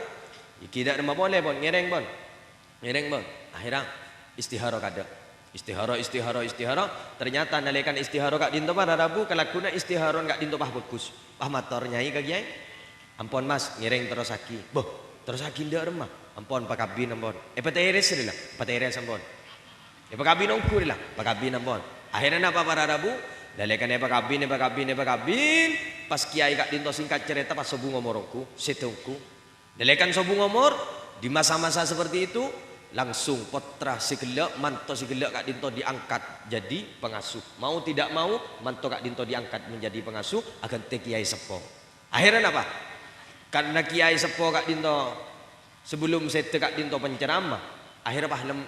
A: iki dak ada boleh bon ngereng bon akhirnya istihara kada istihara ternyata nalekan istihara kak dinto pada Rabu kelakuna istihara kak dinto pah bagus pah mator nyai kak kiai ampun mas ngiring terus aki terus aki ndak remah ampun pak kabin ampun pateres lah pateres ampun pak kabin ongku lah pak kabin ampun akhirnya apa pada Rabu nalekan pak kabin pas kiai kak dinto singkat cerita pas sobu ngomorku setungku nalekan sobu ngomor di masa-masa seperti itu langsung potra sigelak manto sigelak kak dinto diangkat jadi pengasuh mau tidak mau manto kak dinto diangkat menjadi pengasuh akan te kiai sepo akhirnya apa karena kiai sepo kak dinto sebelum saya kak dinto penceramah akhirnya pahlem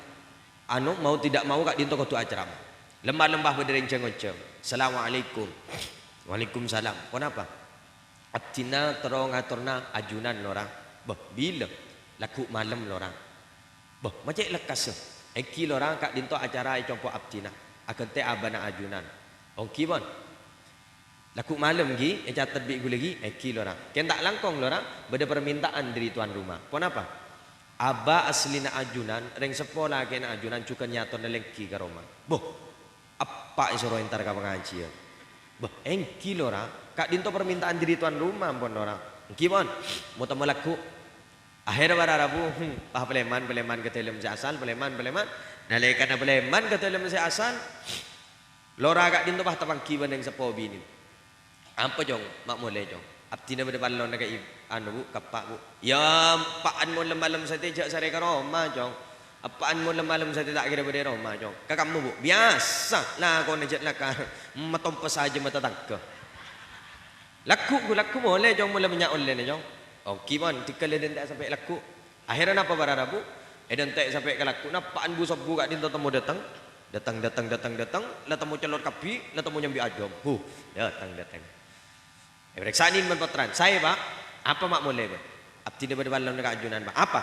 A: mau tidak mau kak dinto ketua ceramah lembah berdering cengocem assalamualaikum waalaikumsalam kenapa abtina terong aturna ajunan orang bila laku malam orang macam lekas eki lorang kak dinto acara compo abtina akan te abana ajunan ongki bon laku malam gi catat bi gu lagi eki lorang ken tak langkong lorang beda permintaan dari tuan rumah pon apa aba aslina ajunan reng sepola kena ajunan cukan nyaton lengki ke rumah apa isoro entar ka pengajian engki lorang kak dinto permintaan dari tuan rumah pon lorang ongki bon mau temu laku akhirnya pada Rabu peleman ke telem si asal peleman nalekan peleman ke telem si asal lora kak dinto pah tapangki bandeng sepo bini apa jong mak mulai jong abtina pada balon nak anu kapak bu ya paan mo lemalam saya tidak sare ke Roma jong apaan mo lemalam saya tak kira pada Roma jong kakakmu bu biasa lah kau nejat lah kan matompas saja mata tangke laku mulai jong mulai banyak oleh jong kiman tikal dan tak sampai laku akhirnya apa pada Rabu dan tak sampai ke laku napaan bu sobu kak dinto temu datang lah temu celor kapi lah temu nyambi ajom datang periksain mentotran saya pak apa mak mulai pak abdi pada balon dekat ajunan pak apa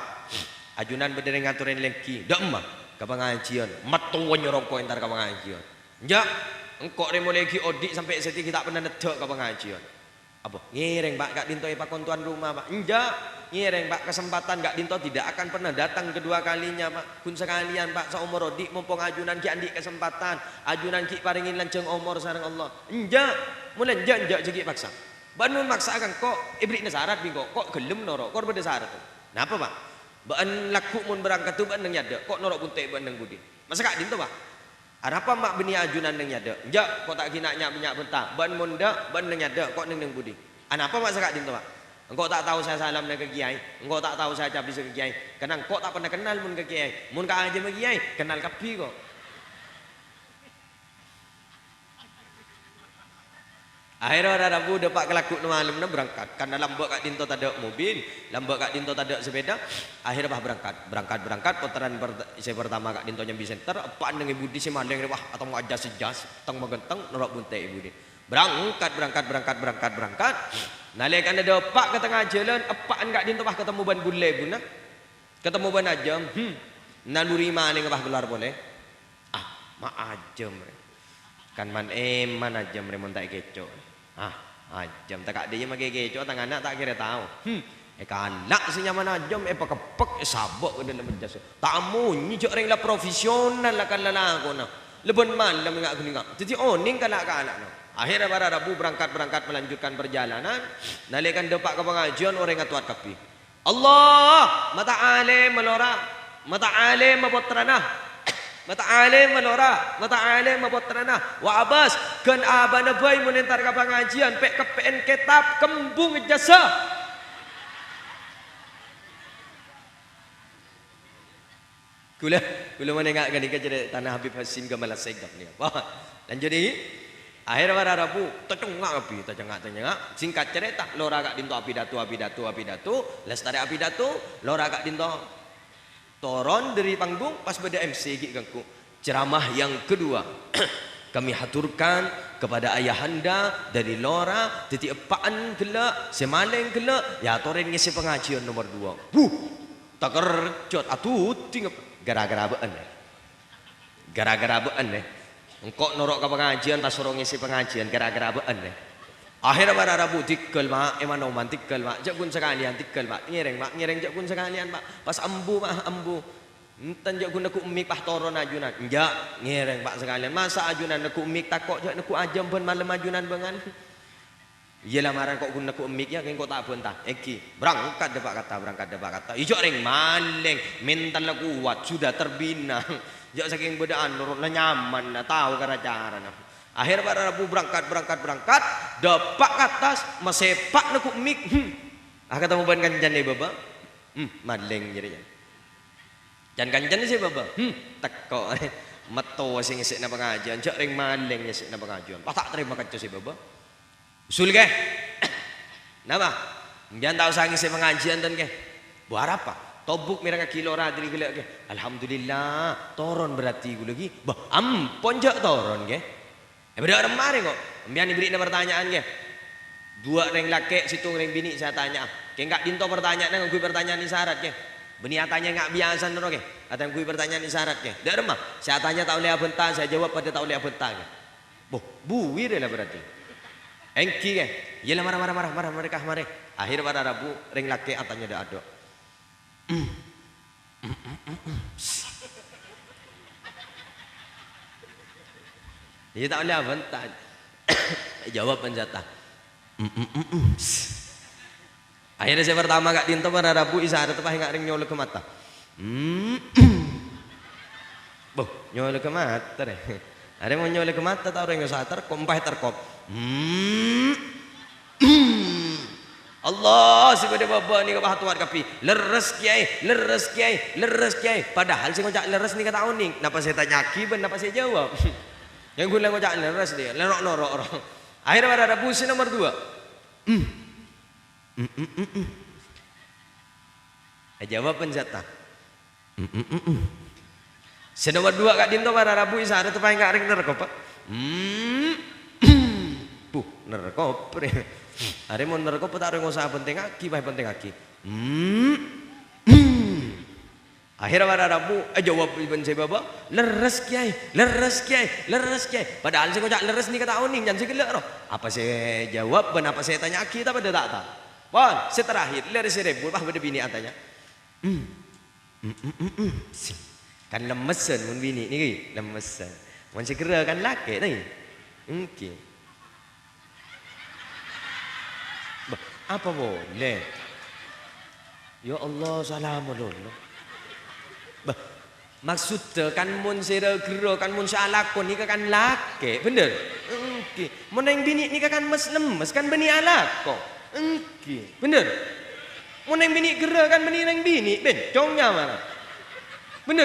A: ajunan berdering ngaturin lengki dak mah ke pengajian matuan nyorongko entar ke pengajian enggak engkau remo lagi odik sampai setik kita pernah nedek ke pengajian apa ngireng pak kak dinto pak kontuan rumah pak enggak ngireng pak kesempatan kak dinto tidak akan pernah datang kedua kalinya pak kun sekalian pak seumur odik mumpung ajunan ki andi kesempatan ajunan ki paringin lanceng umur sareng Allah enggak mulai enggak jadi paksa banun maksa akan kok ibrik syarat bingo kok gelem norok kok beda syarat napa pak ban laku mun berangkat tu ban nyada kok norok bunte ban budi masa kak dinto pak apa mak beni ajunan neng nyada enggak kok tak kina minyak bentang ban munda ban neng nyada kok neng budi apa mak sakak dinto pak engkau tak tahu saya salam ke kiai engkau tak tahu saya cabis ke kiai karena engkau tak pernah kenal mun ke kiai mun ka aja ke kiai kenal kapi kok akhirnya ada Rabu dapat kelaku malam berangkat karena lambak kak dinto tak ada mobil lambak kak dinto tak ada sepeda akhirnya berangkat putaran saya pertama kak dinto nyambi center apaan dengan budi si maleng wah atau mau aja sejas tang magenteng norok bunte ibu di berangkat nalekan ada pak ke tengah jalan apaan kak dinto bah ketemu ban gule buna Ketemu ban ajam, naluri mana ngabah gelar boleh? Ah, mak ajam. Kan man man ajam remon tak keco. Ah, ajam tak dia mage keco tang anak tak kira tahu. Kanak si nyaman ajam pakepek sabok ke dalam jas. Tak munyi jok reng la profesional lah kan lako na. Leben malam ngak kuningak. Jadi oning kanak-kanak no. Akhirnya para Rabu berangkat melanjutkan perjalanan. Nalikan depak ke pengajian orang ngatuat kapi. Allah mata alim melora, mata alim mapotrana, mata alim melora, mata alim mapotrana. Wa Abbas kan abana bay menentar ke pengajian pek kepen kitab kembung jasa. Kula menengak kan ika jadi tanah Habib Hasim Gamal Segap ni. Wah, lanjut ni. Akhirnya para Rabu tercengak api, tercengak. Singkat cerita, lora kak dinto api datu. Lestari api datu, lora kak dinto toron dari panggung pas beda MC gangku. Ceramah yang kedua kami haturkan kepada ayahanda dari lora titi epaan gelak, semaleng gelak, ya toren ngisi pengajian nomor 2. Tak kerjot atut tinggal gara-gara bean engkau norok ke pengajian pas suruh ngisi pengajian gara-gara bean akhirnya pada Rabu tikel mak emang oman tikel mak jak pun sekalian tikel mak ngereng jak pun sekalian mak pas ambu enten jak pun aku umik pah toron ajunan enggak ngereng pak sekalian masa ajunan aku umik takok jak aku ajam pun malam ajunan bengan iyalah marah kok guna ku umik ya kau tak pun tak berangkat depak kata ijok reng maleng mental aku kuat sudah terbina. Jak saking bedaan nurut nyaman tahu cara cara. Akhir pada Rabu berangkat depak ke atas mesepak nak mik. Kata mau ban kanjan ni baba. Maleng jadi. Jan kanjan ni si baba. Teko meto sing isik na pengajian. Jak ring maleng isik na pengajian. Tak terima kaca si baba. Usul ke? Napa? Biar tahu sang isi pengajian dan ke. Buat apa? Tobuk mereka kilo radri gula ke. Alhamdulillah toron berarti gula lagi. Bah ampun jak toron ke. Beda orang mari kok. Biar diberi pertanyaan ke. 2 reng laki situ reng bini saya tanya. Ke enggak dinto pertanyaan nang gue pertanyaan isyarat ke. Beni tanya enggak biasa nero ke. Atau gue pertanyaan isyarat ke. Dak remah. Saya tanya tak boleh abentah, saya jawab pada tak boleh abentah ke. Boh, buwir lah berarti. Engki ke. Yalah marah mereka mari. Akhir pada Rabu reng laki atanya dak ada. Dia tak boleh abentah. Jawab penjata. Akhirnya saya pertama kak dinto pada Rabu isyarat apa enggak ring nyolok ke mata. Boh, nyolok ke mata deh. Ada mau nyolok ke mata tahu ring sadar kompah terkop. Allah si pada baba ni kapah tuat kapi. Leres kiai. Padahal si ngocak leres ni kata uning. Napa saya tanya akiban, napa saya jawab. Yang gula ngocak leres dia, lerok-lerok orang. Akhirnya pada Rabu si nomor 2. Jawab penjata. Si nomor 2 kak dinto pada Rabu isyarat apa enggak ring nerkop. Nerkop. Hari mau nerkop tak ring usaha penting aki, penting aki. Akhirnya pada Rabu jawab iban saya baba, leres kiai. Padahal saya kocak leres ni kata uning jangan saya roh. Apa saya jawab ben apa saya tanya aki tak pada tak tahu. Wan, saya terakhir leres seribu bah pada bini atanya. Kan lemesan mun bini ni lemesan. Mun segera kan laki ni. Okey. Apa boleh? Ya Allah salamualaikum. Maksudnya kan mun sira gera kan mun salakon ni kan laki, bener? Okey. Mun yang bini ni kan lemes kan bini alako. Okey. Bener? Mun yang bini gera kan bini yang bini, bencongnya mana? Bener.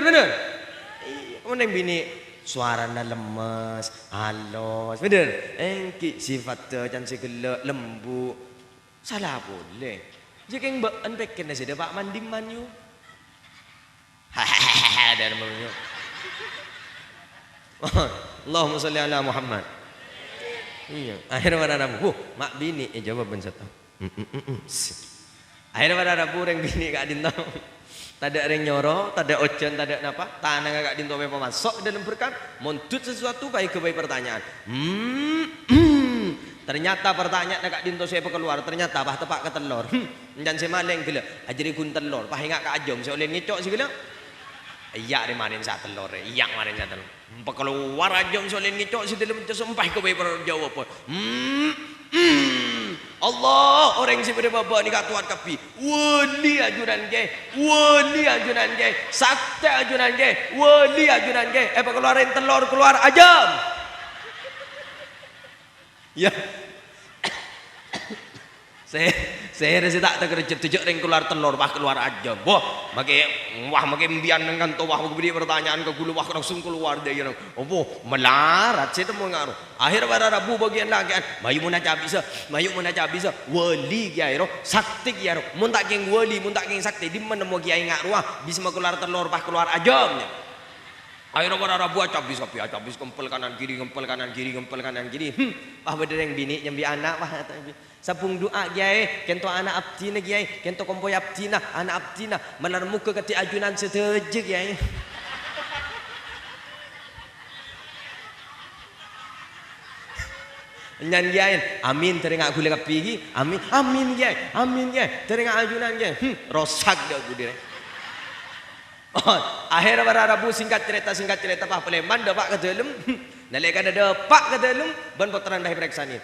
A: Mun yang bini suaranya lemes, halus, bener? Engki sifatnya jangan segelak, lembut. Salah boleh. Jika yang mbak anpekin nasi dah pak mandiman you. Hahaha dan menyo. Allahumma salli ala Muhammad. Iya. Akhirnya mana namu? Mak bini jawab ben satu. Akhirnya pada rabu reng bini kak dinto. Tada reng nyoro, tada ocean, tada napa, tanah kak dinto apa masuk dalam berkat, montut sesuatu baik ke baik pertanyaan. Ternyata pertanyaan kak dinto saya keluar, ternyata bah tepak ke telur. Dan saya maleng gila, ajari kun telur, bah ingat kak ajom, saya oleh ngecok sih gila. Iya marin saat telur, iya marin saat telur. Keluar ajom saya oleh ngecok sih dalam sempah ke baik perjawab. Allah orang si pada bapa ni kat tuan kapi wali ajuran ke sakti ajuran ke wali ajuran ke apa keluarin telur keluar ajam ya saya rasa tak terkejut tujuh ring keluar telur bah keluar ajam makai mbian dengan tu wah beri pertanyaan ke gulu wah langsung keluar dia oh melarat saya temu ngaruh akhir pada rabu bagian lagi mayu mun aja bisa wali kiai ro sakti kiai ro mun tak geng wali mun tak geng sakti di mana mau kiai ngaruh bisa keluar telur bah keluar ajamnya akhirnya pada rabu acabis kempel kanan kiri bah bedereng bini nyambi anak bah sapung doa kiai kento anak abdina kiai kento kompoy abdina anak abdina melar muka kati ajunan seteje kiai nyan kiai amin teringat gule kapigi amin kiai teringat ajunan kiai rosak dah gule akhirnya pada rabu singkat cerita pak Peleman dapat ke dalam nalekan ada pak ke dalam ban putaran dah periksa ni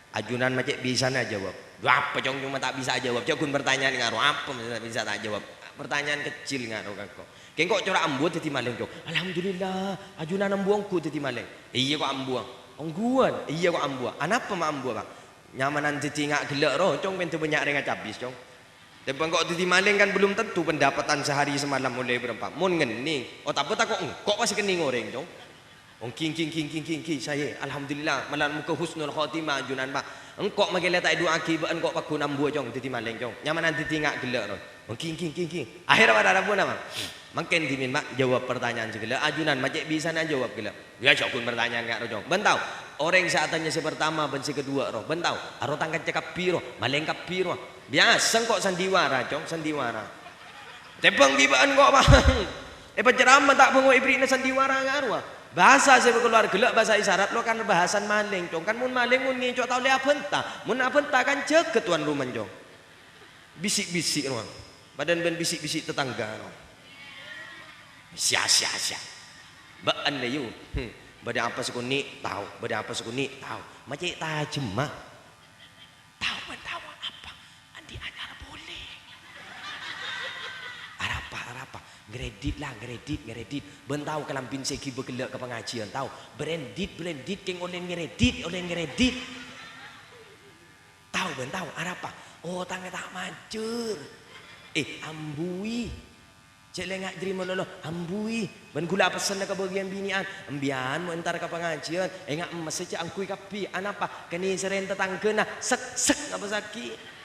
A: ajunan macam bisa nak jawab apa jong cuma tak bisa jawab cakun pertanyaan ngaruh apa bisa tak jawab pertanyaan kecil ngaruh kau kengkok corak ambu teti maleng jong alhamdulillah ajunan ambuangku teti maleng iya kok ambuang ongguan iya kok ambuang anapa mak ambuang bang nyamanan teti ngak gelak roh cong pentu banyak dengan cabis cong tapi kok titi maling kan belum tentu pendapatan sehari semalam mulai berapa mun ngening oh tak apa kok masih kening orang jong king saya alhamdulillah malam muka husnul khotimah ajunan pak engkok magila tak dua akibat engkok paku nambu jong titi maling jong nyaman nanti tingak gelak ron king akhirnya pada rabu nama makin dimin mak jawab pertanyaan segala ajunan macam bisa nak jawab gelak ya cakun pertanyaan ngak jong bentau orang saatnya si pertama ben si kedua roh bentau aro tangkat cekap piro maling kap piro biasa kok sandiwara cong sandiwara tepang bibaan kok bang penceramah tak pengu ibrina sandiwara ngaruh bahasa saya keluar gelak bahasa isyarat lo kan bahasan maling cong kan mun maling mun ngicok tau le apenta mun apenta kan ceket tuan rumah cong bisik-bisik ruang badan ben bisik-bisik tetangga no sia baan le yu badan apa sekuni tahu badan apa sekuni tahu macam tajem mah tahu apa andi anyar boleh arapa Geredit ben tahu kelampin segi bergelak ke pengajian tahu branded keng oleh ngeredit tahu ben tahu arapa oh tangan tak mancur ambui cek lengak jadi melolo ambui ben gula pesen ke bagian binian embian mau entar ke pengajian ngak emas saja angkui kapi anapa kini seren tetangga nah sek apa sakit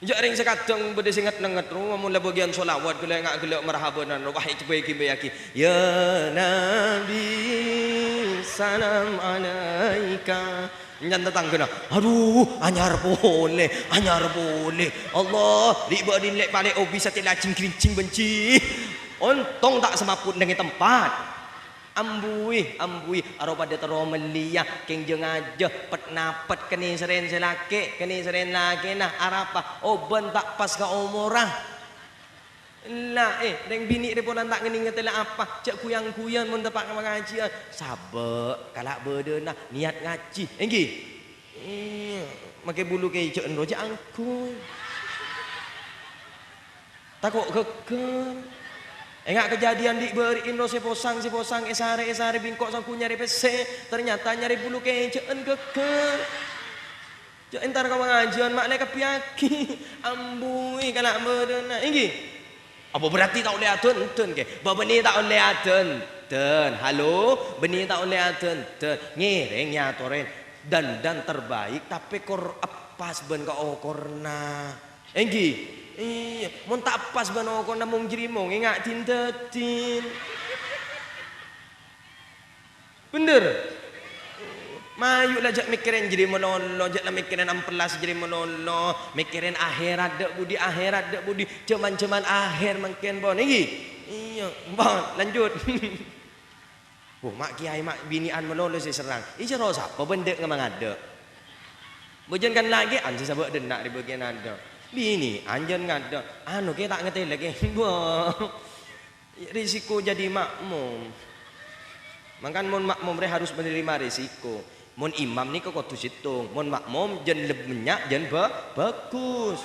A: jak ring sekadang bede singat nengat rumah mula bagian solawat gula ngak gelak marhabanan wahai cebai kibayaki ya nabi salam alaika nyan tetangga aduh anyar boleh Allah dibadin lek balik bisa telacing kerincing benci ontong tak semaput dengan tempat ambui aro pada tero melia keng jeung aja pet napet keni seren selake keni seren laki nah arapa oh ben tak pas ka umurah lah deng bini dia pun tak ngeni ngetela apa cek kuyang-kuyang mun tepak pengajian sabe kalak bedeuna niat ngaji enggi make bulu ke ijo endo cek angku takok keken enggak kejadian di beri Indo si posang esare bingkok sang nyari PC ternyata nyari bulu kecen keker cek entar kau pengajian mak lek kepiaki ambui kana bedena inggi apa berarti tak oleh adun ke babeni tak oleh adun halo beni tak oleh adun ngireng nyatoren dan terbaik tapi kor pas ben ka okorna inggi iya, mun tak pas bano ko namung jirimong ingat tindatin. Bener. Mayuklah jak mikirin jadi menolong, jaklah mikirin ampelas jadi menolong, mikirin akhirat dak budi, akhirat dak budi, cuman akhir mungkin bon iki. Iya, bon lanjut. Oh, mak kiai mak binian menolong si serang. Iki ro sapa bendek ngemang ada. Bojankan lagi anjing sabak denak di bagian ada. Bini anjen ngada. Anu ke tak ngerti lagi. Wah. Risiko jadi makmum. Makan mon makmum harus menerima risiko. Mon imam ni kok kudu situng, mon makmum jen lebenya jen bagus.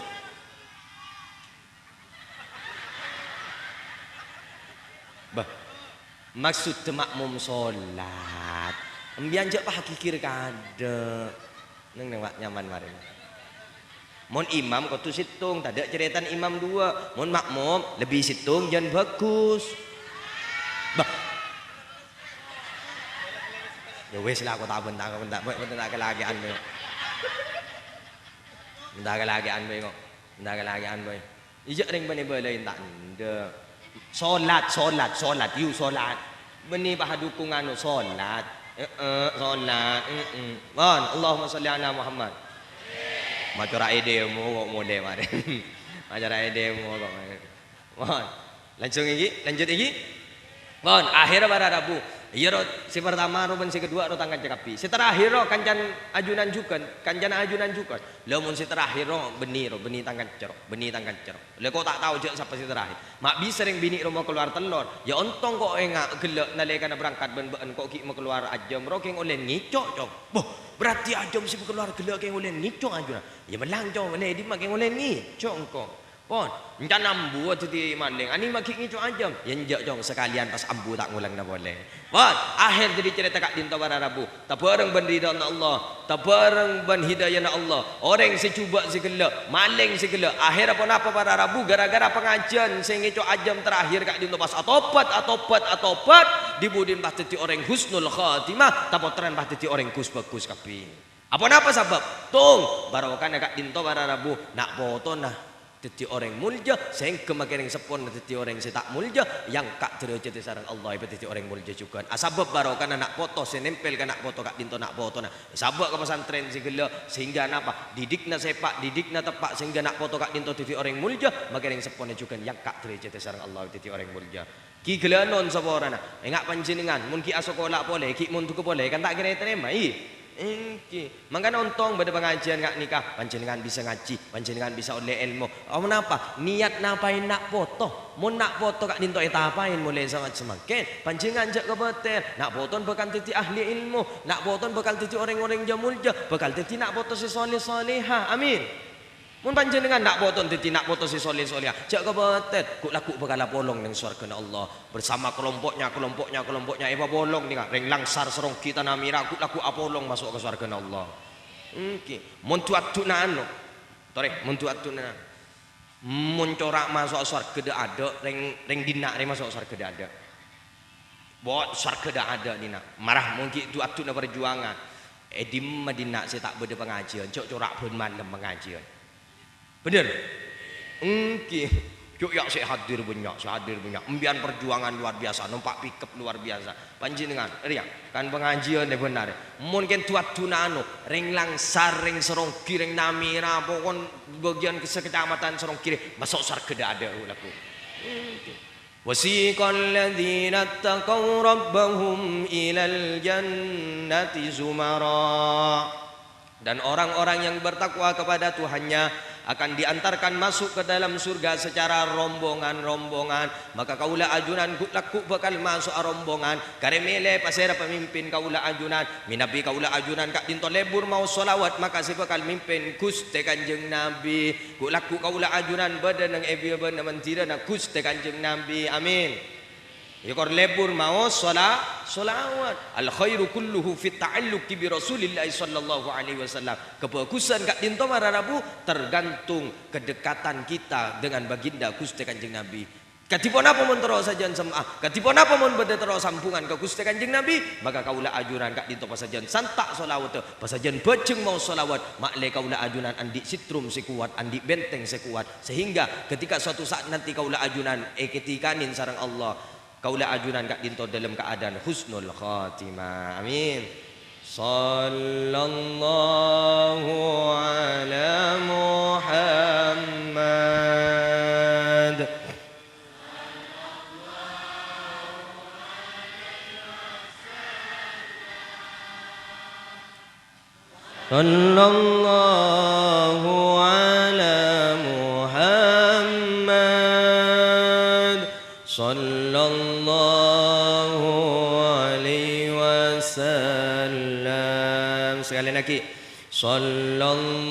A: Bah, maksud makmum solat. Embian jak hakikir kada. Neng wak nyaman mari. Mon imam kudu situng, tak ada cerita imam dua. Mon makmum lebih situng jen bagus. Bah. Ya wes lah aku tak bentak kelagian boy. Bentak kelagian boy kok. Bentak kelagian boy. Ijak ring bani belain tak nda. Solat. You solat. Bani bah dukungan solat. Solat. Bon, Allahumma sholli ala Muhammad. Macam ide mu kok mode mare. Macam ide mu kok. Bon. Lanjut lagi. Bon, akhir pada Rabu. Iya ro si pertama ro si kedua ro tangkan cekapi. Si terakhir ro kancan ajunan juga. Lamun si terakhir ro beni tangkan cerok. Lah kok tak tahu je siapa si terakhir. Mak bisa ring bini ro mau keluar telur. Ya ontong kok engak gelek nalekana berangkat ben kok ki mau keluar ajam ro keng olen ngicok cok. Boh, berarti ajam si keluar gelek keng olen ngicok ajunan. Ya melang cok ne di mak keng olen ngicok engko. Pon, encan ambu di maling. Ani maki ngicu ajam. Yang jong sekalian pas ambu tak ngulang dah boleh. Pon, akhir jadi cerita kak dinto pada Rabu. Tak bareng ben ridha Allah, tak bareng ben hidayah Allah. Orang si cuba si gelak, maling si gelak. Akhir apa pada Rabu gara-gara pengajian sing ngicu ajam terakhir kak dinto pas atopat dibudin pas teti orang husnul khatimah, tak potran pas teti orang bagus kapi. Apa sebab? Tung, barokan kak dinto pada Rabu nak foto nah. Teti orang mulja sehingga makin sepon teti orang setak mulja yang kak derajat sarang Allah ibu teti orang mulja juga. Asabab barokah anak foto senempel kan nak foto kak dinto nak foto nah. Sabab ke pesantren segala sehingga apa didikna sepak didikna tepak sehingga nak foto kak dinto teti orang mulja makin sepon juga yang kak derajat sarang Allah teti orang mulja. Ki gelanon saborana engak panjenengan mun ki asokola boleh ki mun tuku boleh kan tak kira terima Mangga ontong pada pengajian kak nikah panjenengan bisa ngaji panjenengan bisa oleh ilmu kenapa niat napain nak foto mun nak foto kak dinto eta apain mulai sangat semakin panjenengan jak kebetel nak foto bakal titi ahli ilmu nak foto bakal titi orang-orang jamulja bakal titi nak foto si soleh-soleha amin mun panjenengan nak foto titi nak foto si soleh-soleha jak kebetel kuk laku bakal polong ning surga Allah bersama kelompoknya eva bolong nih kak reng langsar serong kita namira kuk laku apolong masuk ke surga Allah mun tuatuna anu tore mun tuatuna mun corak masuk surga ada reng dina reng masuk surga ada buat surga ada dina marah mungkin tuatuna perjuangan di Madinah saya tak beda pengajian corak pun malam pengajian bener Yuk ya saya hadir banyak embian perjuangan luar biasa numpak pickup luar biasa panjenengan riang kan pengajian deh benar mungkin tuat tunano ring langsar ring serong kiri namira pokon bagian kecamatan serong kiri masuk sarkeda ada laku wasiqal ladzina taqaw rabbahum ilal jannati zumara dan orang-orang yang bertakwa kepada Tuhannya akan diantarkan masuk ke dalam surga secara rombongan-rombongan maka kaula ajunan laku bakal masuk rombongan karemele pasera pemimpin kaula ajunan minabi kaula ajunan kak dinto lebur mau solawat maka si bakal mimpin Gusti Kanjeng Nabi laku kaula ajunan badan ng ebi ben mentira na Gusti Kanjeng Nabi amin Yukor lebur mau solawat al khairu kulluhu fit ta'alluqi bi Rasulillah sallallahu alaihi wasallam kebagusan kak dinto mararabu tergantung kedekatan kita dengan baginda Gusti Kanjeng Nabi katipun apa mun terus sajan semah katipun apa mun beda terus sampungan ke Gusti Kanjeng Nabi maka kaula ajuran kak dinto pasajan santak solawat pasajan bejeng mau solawat makle kaula ajunan andi sitrum sekuat andi benteng sekuat sehingga ketika suatu saat nanti kaula ajunan ketikanin sareng Allah kaula ajunan kak dinto dalam keadaan husnul khatimah amin sallallahu ala Muhammad. Sallallahu ala Muhammad. Sallallahu alaihi wasallam. Sekali lagi. Sallallahu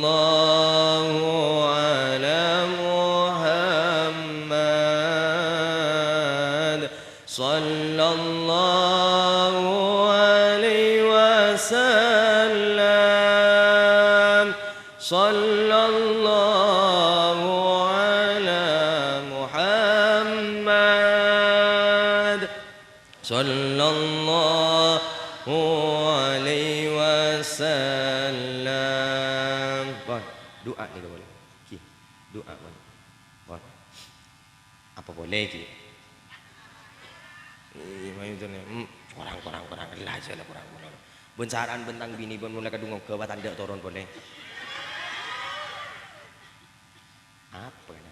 A: ala Muhammad. Sallallahu alaihi wasallam. Sallallahu ala Muhammad. Sallallahu alaihi wasallam. Bon, doa ni boleh. Ki, doa boleh. Bon. Apa boleh ki? Mai tu ni. Kurang lah je lah kurang. Bensaran bentang bini pun mulai kadung ke batanda turun boleh. Apa ni?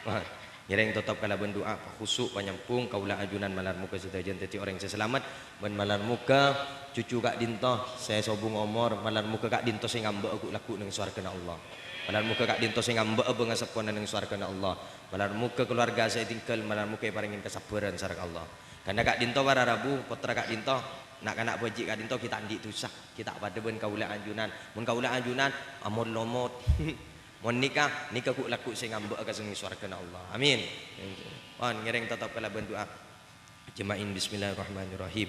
A: Wah, yang tetap kalau berdoa khusuk panyampung kaulah ajunan malar muka sedajan teti orang yang selamat ben malar muka cucu kak dinto saya sobung omor malar muka kak dinto saya ngambek aku laku dengan swarga Allah. Malar muka kak dinto saya ngambek benga sepona dengan swarga Allah. Malar muka keluarga saya tinggal malar muka paringin kesabaran sareng Allah. Karena kak dinto para rabu putra kak dinto nak kanak bajik kak dinto kita andik tusah kita pada ben kaulah ajunan mun kaulah ajunan amon lomot mon nikah ku laku saya ngambek ke sini swarga Allah. Amin. Wan ngereng tetap kala berdoa. Jemain bismillahirrahmanirrahim.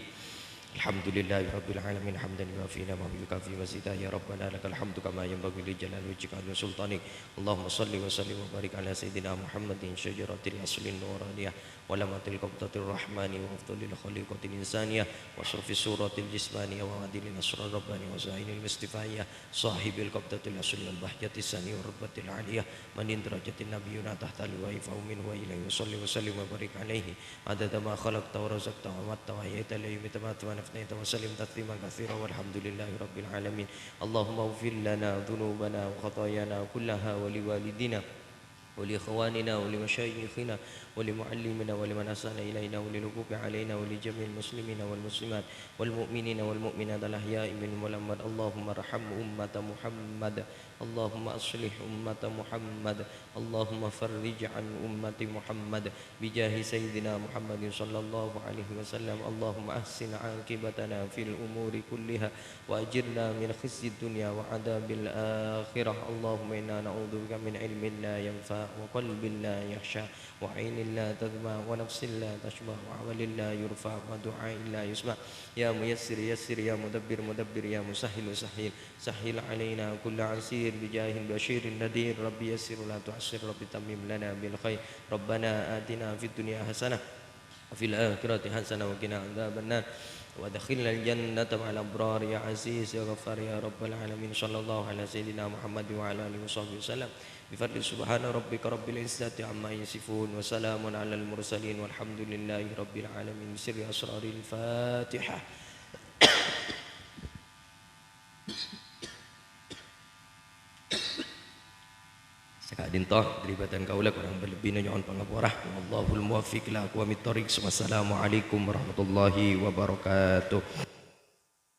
A: Alhamdulillahirabbil alamin hamdan yuafina wa yukafi mazida ya rabbana lakal hamdu kama yanbaghi li jalali wajhika wa sultanik. Allahumma shalli wa sallim wa barik ala sayidina Muhammadin syajaratil aslin nuraniyah wa lamatil qabdatir rahmani wa afdalil khaliqatil insaniyah wa surfi suratil jismaniyah wa adilil asrar rabbani wa zainil mistifayah sahibil qabdatil asli wal bahjatis sani wa rubbatil aliyah manin darajatin nabiyuna tahta liwa'i fa min wa ilayhi salli wa sallim wa barik alaihi adada ma khalaqta wa razaqta wa matta wa hayata la yumita نفنيت وسلم تسليما كثيرا والحمد لله رب العالمين. اللهم اغفر لنا ذنوبنا وخطايانا كلها ولوالدينا ولإخواننا ولمشايخنا ولمعلمنا ولمن أحسن إلينا وللوقوف علينا ولجميع المسلمين والمسلمات والمؤمنين والمؤمنات الأحياء منهم والأموات. اللهم ارحم أمة محمد. اللهم أصلح أمة محمد. اللهم فرج عن أمة محمد بجاه سيدنا محمد صلى الله عليه وسلم. اللهم أحسن عاقبتنا في الأمور كلها وأجرنا من خزي الدنيا وعذاب الآخرة. اللهم إنا نعوذ بك من علم لا ينفع وقلب لا يخشى وعين لا تدمع ونفس لا تشبع وعمل لا يرفع ودعاء لا يسمع. يا ميسر يسر يا مدبر مدبر يا مسهل سهل سهل علينا كل عسير بجاه البشير النذير. ربي يسر لا تعسر ربي تمم لنا بالخير. ربنا آتنا في الدنيا حسنة وفي الآخرة حسنة وقنا عذاب النار وادخلنا الجنة مع الأبرار يا عزيز يا غفار يا رب العالمين. صلى الله على سيدنا محمد وعلى آله وصحبه وسلم بفضل سبحان ربك رب العزة عما يصفون وسلام على المرسلين والحمد لله رب العالمين. بسر أسرار الفاتحة. Sekak dintoh deribatan kaulah kurang berlebih nyon pangaporah. Wallahul muwaffiq ila aqwamit thoriq. Wassalamualaikum warahmatullahi wabarakatuh.